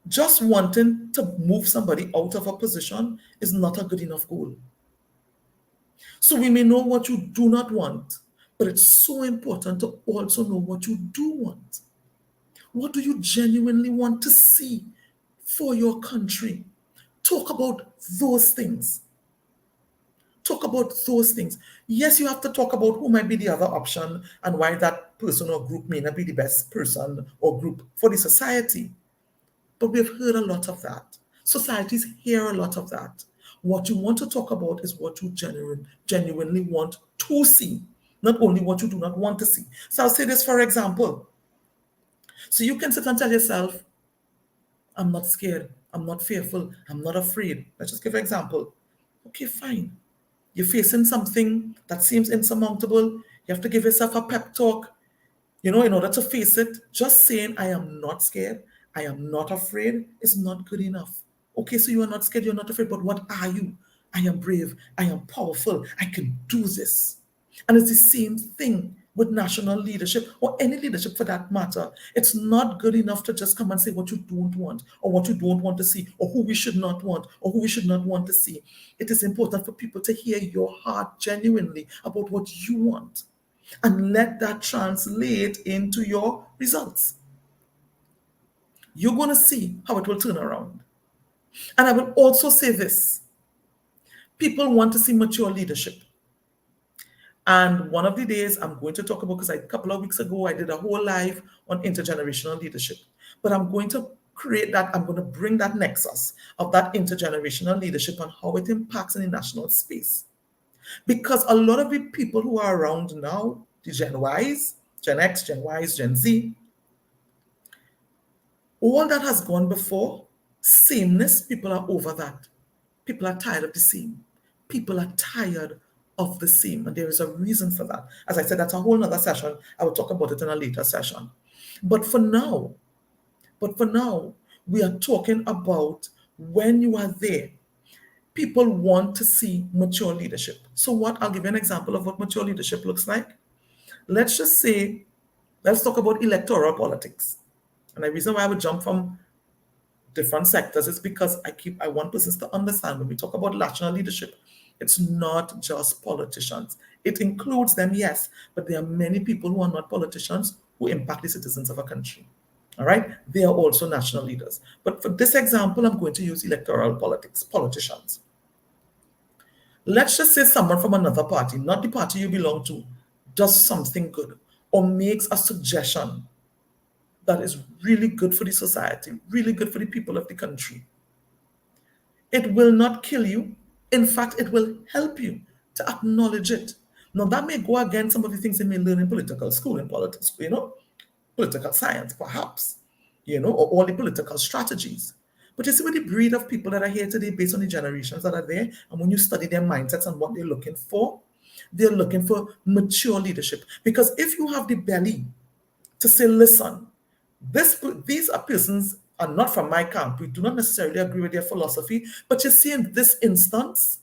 Just wanting to move somebody out of a position is not a good enough goal. So we may know what you do not want, but it's so important to also know what you do want. What do you genuinely want to see for your country? Talk about those things. Talk about those things. Yes, you have to talk about who might be the other option and why that person or group may not be the best person or group for the society. But we've heard a lot of that. Societies hear a lot of that. What you want to talk about is what you genuinely want to see, not only what you do not want to see. So I'll say this for example. So you can sit and tell yourself, I'm not scared, I'm not fearful, I'm not afraid. Let's just give an example. Okay, fine. You're facing something that seems insurmountable. You have to give yourself a pep talk, in order to face it. Just saying, I am not scared, I am not afraid is not good enough. Okay, so you are not scared, you're not afraid, but what are you? I am brave, I am powerful, I can do this. And it's the same thing with national leadership or any leadership for that matter. It's not good enough to just come and say what you don't want or what you don't want to see or who we should not want or who we should not want to see. It is important for people to hear your heart genuinely about what you want and let that translate into your results. You're going to see how it will turn around. And I will also say this. People want to see mature leadership. And one of the days I'm going to talk about, because a couple of weeks ago, I did a whole live on intergenerational leadership. But I'm going to I'm going to bring that nexus of that intergenerational leadership and how it impacts in the national space. Because a lot of the people who are around now, the Gen Ys, Gen X, Gen Ys, Gen Z, all that has gone before, sameness, people are over that. People are tired of the same. People are tired of the same. And there is a reason for that. As I said, that's a whole other session. I will talk about it in a later session. But for now, we are talking about when you are there. People want to see mature leadership. So I'll give you an example of what mature leadership looks like. Let's talk about electoral politics. And the reason why I would jump from different sectors, is because I want persons to understand when we talk about national leadership, it's not just politicians. It includes them, yes, but there are many people who are not politicians who impact the citizens of a country. All right, they are also national leaders. But for this example, I'm going to use electoral politics, politicians. Let's just say someone from another party, not the party you belong to, does something good or makes a suggestion that is really good for the society, really good for the people of the country. It will not kill you. In fact, it will help you to acknowledge it. Now, that may go against some of the things they may learn in political school, in politics, political science, perhaps, or all the political strategies. But you see, with the breed of people that are here today, based on the generations that are there, and when you study their mindsets and what they're looking for mature leadership. Because if you have the belly to say, listen, these are persons are not from my camp. We do not necessarily agree with their philosophy, but you see, in this instance,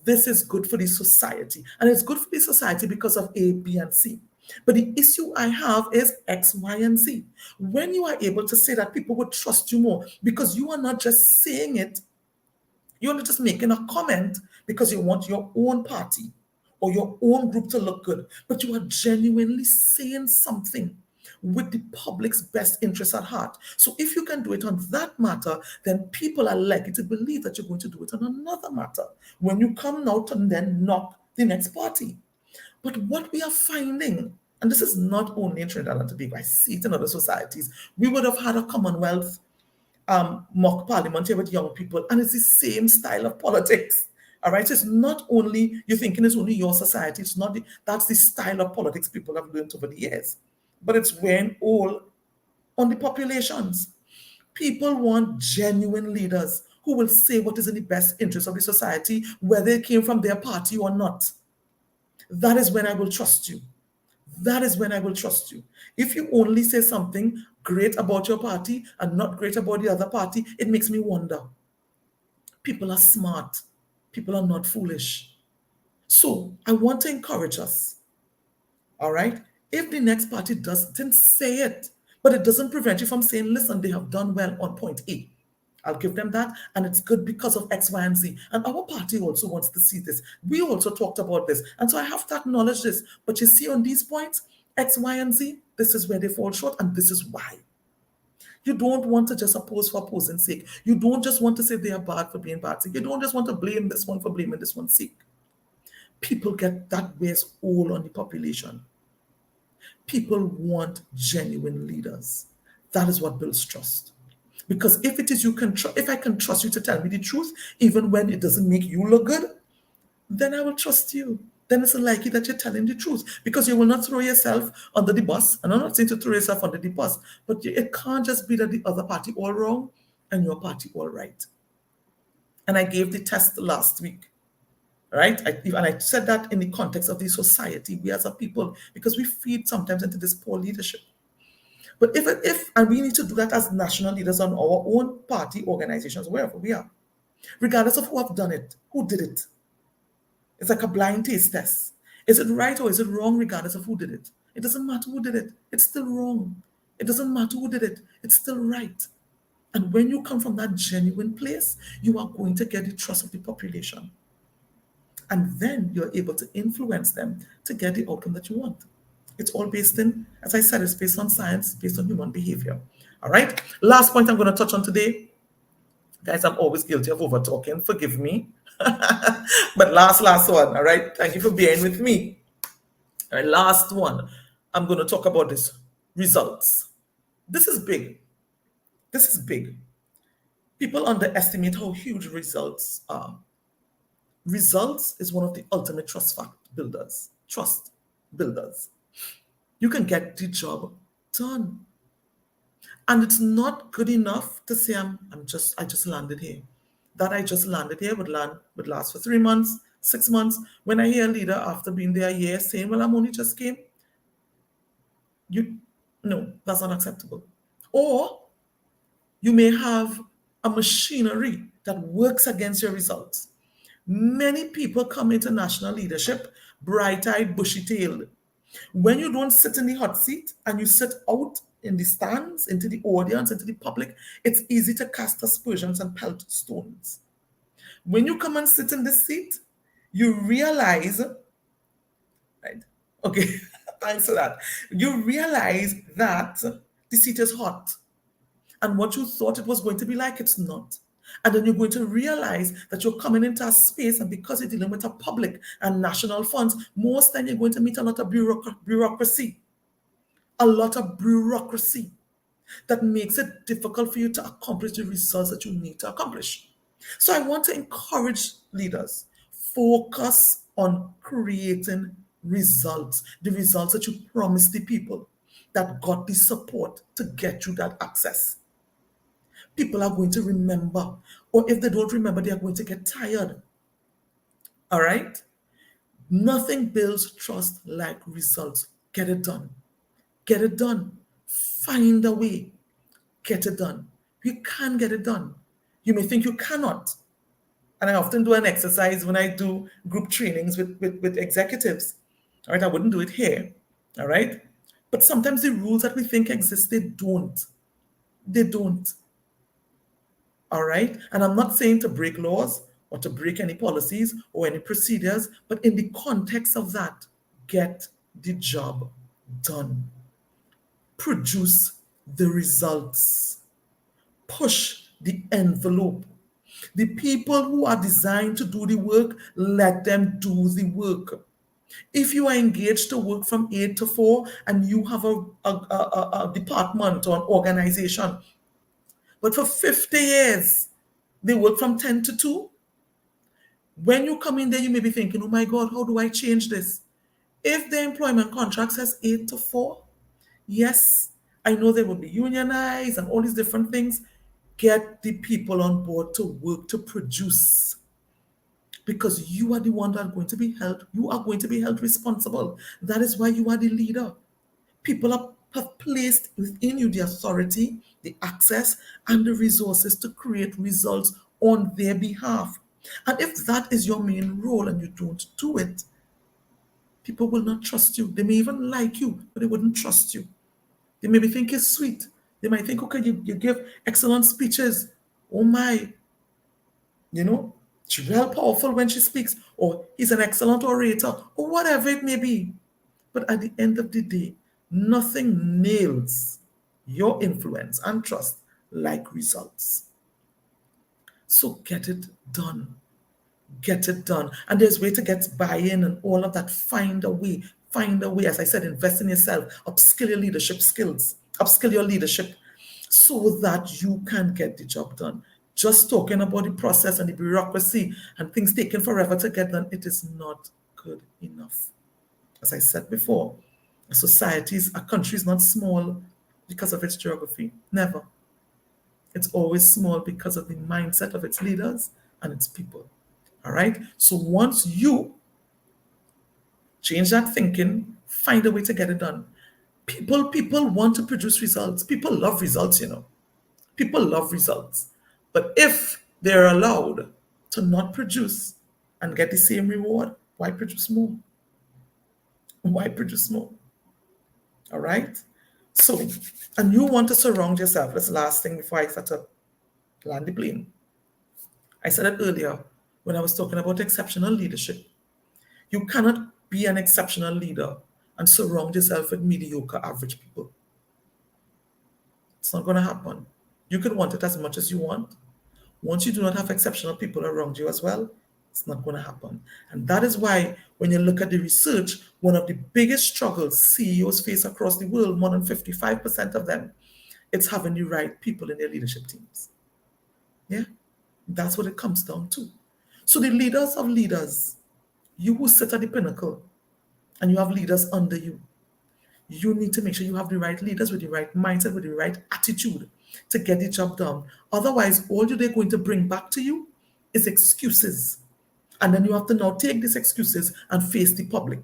this is good for the society. And it's good for the society because of A, B, and C. But the issue I have is X, Y, and Z. When you are able to say that, people would trust you more because you are not just saying it, you're not just making a comment because you want your own party or your own group to look good, but you are genuinely saying something with the public's best interest at heart. So if you can do it on that matter, then people are likely to believe that you're going to do it on another matter when you come out and then knock the next party. But what we are finding, and this is not only in Trinidad and Tobago, I see it in other societies, we would have had a Commonwealth mock parliament here with young people, and it's the same style of politics. All right, so it's not only you're thinking it's only your society, it's not that's the style of politics people have learned over the years, but it's wearing all on the populations. People want genuine leaders who will say what is in the best interest of the society, whether it came from their party or not. That is when I will trust you. That is when I will trust you. If you only say something great about your party and not great about the other party, it makes me wonder. People are smart. People are not foolish. So I want to encourage us. All right? If the next party didn't say it, but it doesn't prevent you from saying, listen, they have done well on point A. I'll give them that, and it's good because of X, Y, and Z. And our party also wants to see this. We also talked about this. And so I have to acknowledge this. But you see on these points, X, Y, and Z, this is where they fall short, and this is why. You don't want to just oppose for opposing sake. You don't just want to say they are bad for being bad. You don't just want to blame this one for blaming this one's sake. People get that weighs all on the population. People want genuine leaders. That is what builds trust. Because if it is if I can trust you to tell me the truth, even when it doesn't make you look good, then I will trust you. Then it's likely that you're telling the truth because you will not throw yourself under the bus. And I'm not saying to throw yourself under the bus, but it can't just be that the other party all wrong and your party all right. And I gave the test last week, right? And I said that in the context of the society, we as a people, because we feed sometimes into this poor leadership. But and we need to do that as national leaders on our own party organizations, wherever we are, regardless of who have done it, who did it. It's like a blind taste test. Is it right or is it wrong, regardless of who did it? It doesn't matter who did it. It's still wrong. It doesn't matter who did it. It's still right. And when you come from that genuine place, you are going to get the trust of the population. And then you're able to influence them to get the outcome that you want. It's all based in, as I said, it's based on science, based on human behavior. All right. Last point I'm going to touch on today. Guys, I'm always guilty of over talking. Forgive me. But last one. All right. Thank you for being with me. All right. Last one. I'm going to talk about this. Results. This is big. This is big. People underestimate how huge results are. Results is one of the ultimate trust builders. Trust builders. You can get the job done. And it's not good enough to say I just landed here. That I just landed here would last for 3 months, 6 months. When I hear a leader after being there a year saying, well, I'm only just came. No, that's not acceptable. Or you may have a machinery that works against your results. Many people come into national leadership bright-eyed, bushy-tailed. When you don't sit in the hot seat and you sit out in the stands, into the audience, into the public, it's easy to cast aspersions and pelt stones. When you come and sit in this seat, you realize, right? Okay, thanks for that. You realize that the seat is hot. And what you thought it was going to be like, it's not. And then you're going to realize that you're coming into a space, and because you're dealing with a public and national funds, most time you're going to meet a lot of bureaucracy. A lot of bureaucracy that makes it difficult for you to accomplish the results that you need to accomplish. So I want to encourage leaders, focus on creating results, the results that you promised the people that got the support to get you that access. People are going to remember, or if they don't remember, they are going to get tired. All right? Nothing builds trust like results. Get it done. Get it done. Find a way. Get it done. You can get it done. You may think you cannot. And I often do an exercise when I do group trainings with executives. All right, I wouldn't do it here. All right. But sometimes the rules that we think exist, they don't. They don't. All right. And I'm not saying to break laws or to break any policies or any procedures, but in the context of that, get the job done. Produce the results. Push the envelope. The people who are designed to do the work, let them do the work. If you are engaged to work from 8 to 4 and you have a department or an organization, but for 50 years, they work from 10 to 2, when you come in there, you may be thinking, oh my God, how do I change this? If the employment contract says 8 to 4, yes, I know they will be unionized and all these different things. Get the people on board to work to produce, because you are the one that are going to be held. You are going to be held responsible. That is why you are the leader. People have placed within you the authority, the access, and the resources to create results on their behalf. And if that is your main role and you don't do it, people will not trust you. They may even like you, but they wouldn't trust you. They maybe think it's sweet. They might think, okay, you give excellent speeches. Oh my, she's real powerful when she speaks, or he's an excellent orator, or whatever it may be. But at the end of the day, nothing nails your influence and trust like results. So get it done. Get it done. And there's a way to get buy-in and all of that. Find a way. Find a way. As I said, invest in yourself. Upskill your leadership skills. Upskill your leadership so that you can get the job done. Just talking about the process and the bureaucracy and things taking forever to get done, it is not good enough. As I said before, a country is not small because of its geography. Never. It's always small because of the mindset of its leaders and its people. All right? So once you change that thinking, find a way to get it done. People want to produce results. People love results, People love results. But if they're allowed to not produce and get the same reward, why produce more? Why produce more? All right? So, and you want to surround yourself. That's the last thing before I start to land the plane. I said it earlier when I was talking about exceptional leadership. You cannot be an exceptional leader and surround yourself with mediocre, average people. It's not going to happen. You can want it as much as you want. Once you do not have exceptional people around you as well, it's not going to happen. And that is why when you look at the research, one of the biggest struggles CEOs face across the world, more than 55% of them, it's having the right people in their leadership teams. Yeah, that's what it comes down to. So the leaders of leaders, you who sit at the pinnacle and you have leaders under you, you need to make sure you have the right leaders with the right mindset, with the right attitude to get the job done. Otherwise, all they're going to bring back to you is excuses. And then you have to now take these excuses and face the public.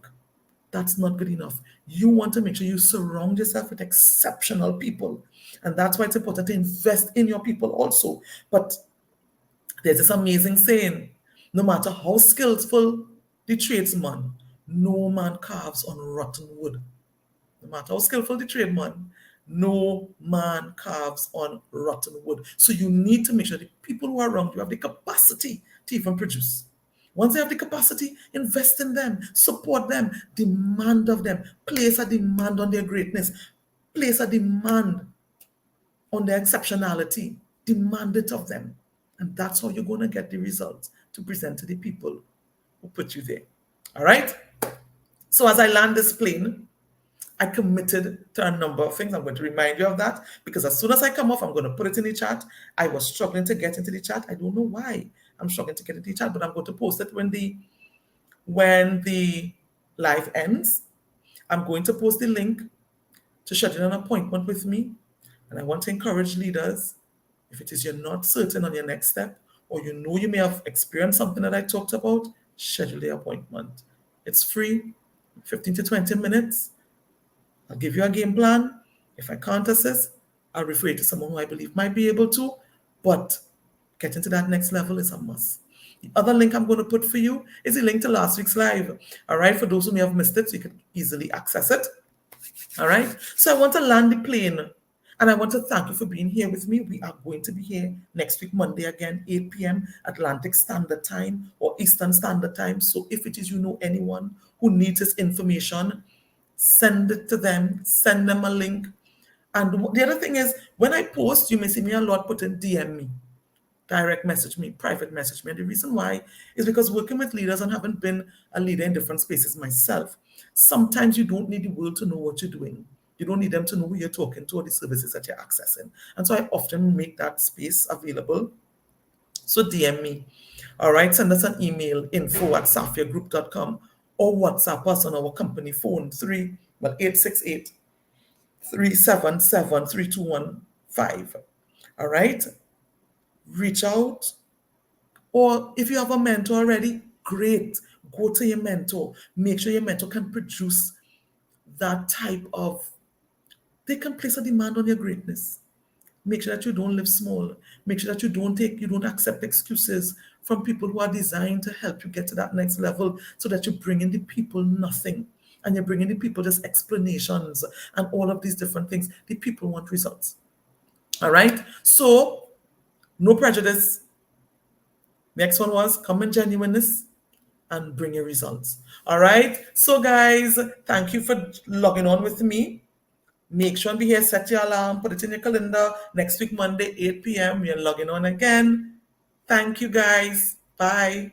That's not good enough. You want to make sure you surround yourself with exceptional people. And that's why it's important to invest in your people also. But there's this amazing saying, no matter how skillful the tradesman, no man carves on rotten wood. No matter how skillful the tradesman, No man carves on rotten wood. So you need to make sure the people who are around you have the capacity to even produce. Once they have the capacity, invest in them, support them, demand of them, place a demand on their greatness, place a demand on their exceptionality, demand it of them. And that's how you're going to get the results to present to the people who put you there. All right? So as I land this plane, I committed to a number of things. I'm going to remind you of that because as soon as I come off, I'm going to put it in the chat. I was struggling to get into the chat. I don't know why I'm struggling to get into the chat, but I'm going to post it when the live ends. I'm going to post the link to schedule an appointment with me. And I want to encourage leaders, if it is you're not certain on your next step, or you know you may have experienced something that I talked about, schedule the appointment. It's free, 15 to 20 minutes. I'll give you a game plan. If I can't assist, I'll refer you to someone who I believe might be able to. But getting to that next level is a must. The other link I'm going to put for you is a link to last week's live. All right, for those who may have missed it, so you can easily access it. All right, so I want to land the plane and I want to thank you for being here with me. We are going to be here next week, Monday again, 8 p.m. Atlantic Standard Time or Eastern Standard Time. So if it is you know anyone who needs this information, send it to them, send them a link. And the other thing is, when I post, you may see me a lot put in DM me, direct message me, private message me. And the reason why is because working with leaders and having been a leader in different spaces myself, sometimes you don't need the world to know what you're doing. You don't need them to know who you're talking to or the services that you're accessing. And so I often make that space available. So DM me. All right, send us an email, info@safiyagroup.com, or WhatsApp us on our company phone, 868-377-3215. All right, reach out. Or if you have a mentor already, great. Go to your mentor. Make sure your mentor can produce that type of, they can place a demand on your greatness. Make sure that you don't live small. Make sure that you don't accept excuses from people who are designed to help you get to that next level, so that you bring in the people nothing. And you're bringing the people just explanations and all of these different things. The people want results. All right? So, no prejudice. Next one was come in genuineness and bring your results. All right? So, guys, thank you for logging on with me. Make sure and be here, set your alarm, put it in your calendar. Next week, Monday, 8 p.m., we are logging on again. Thank you, guys. Bye.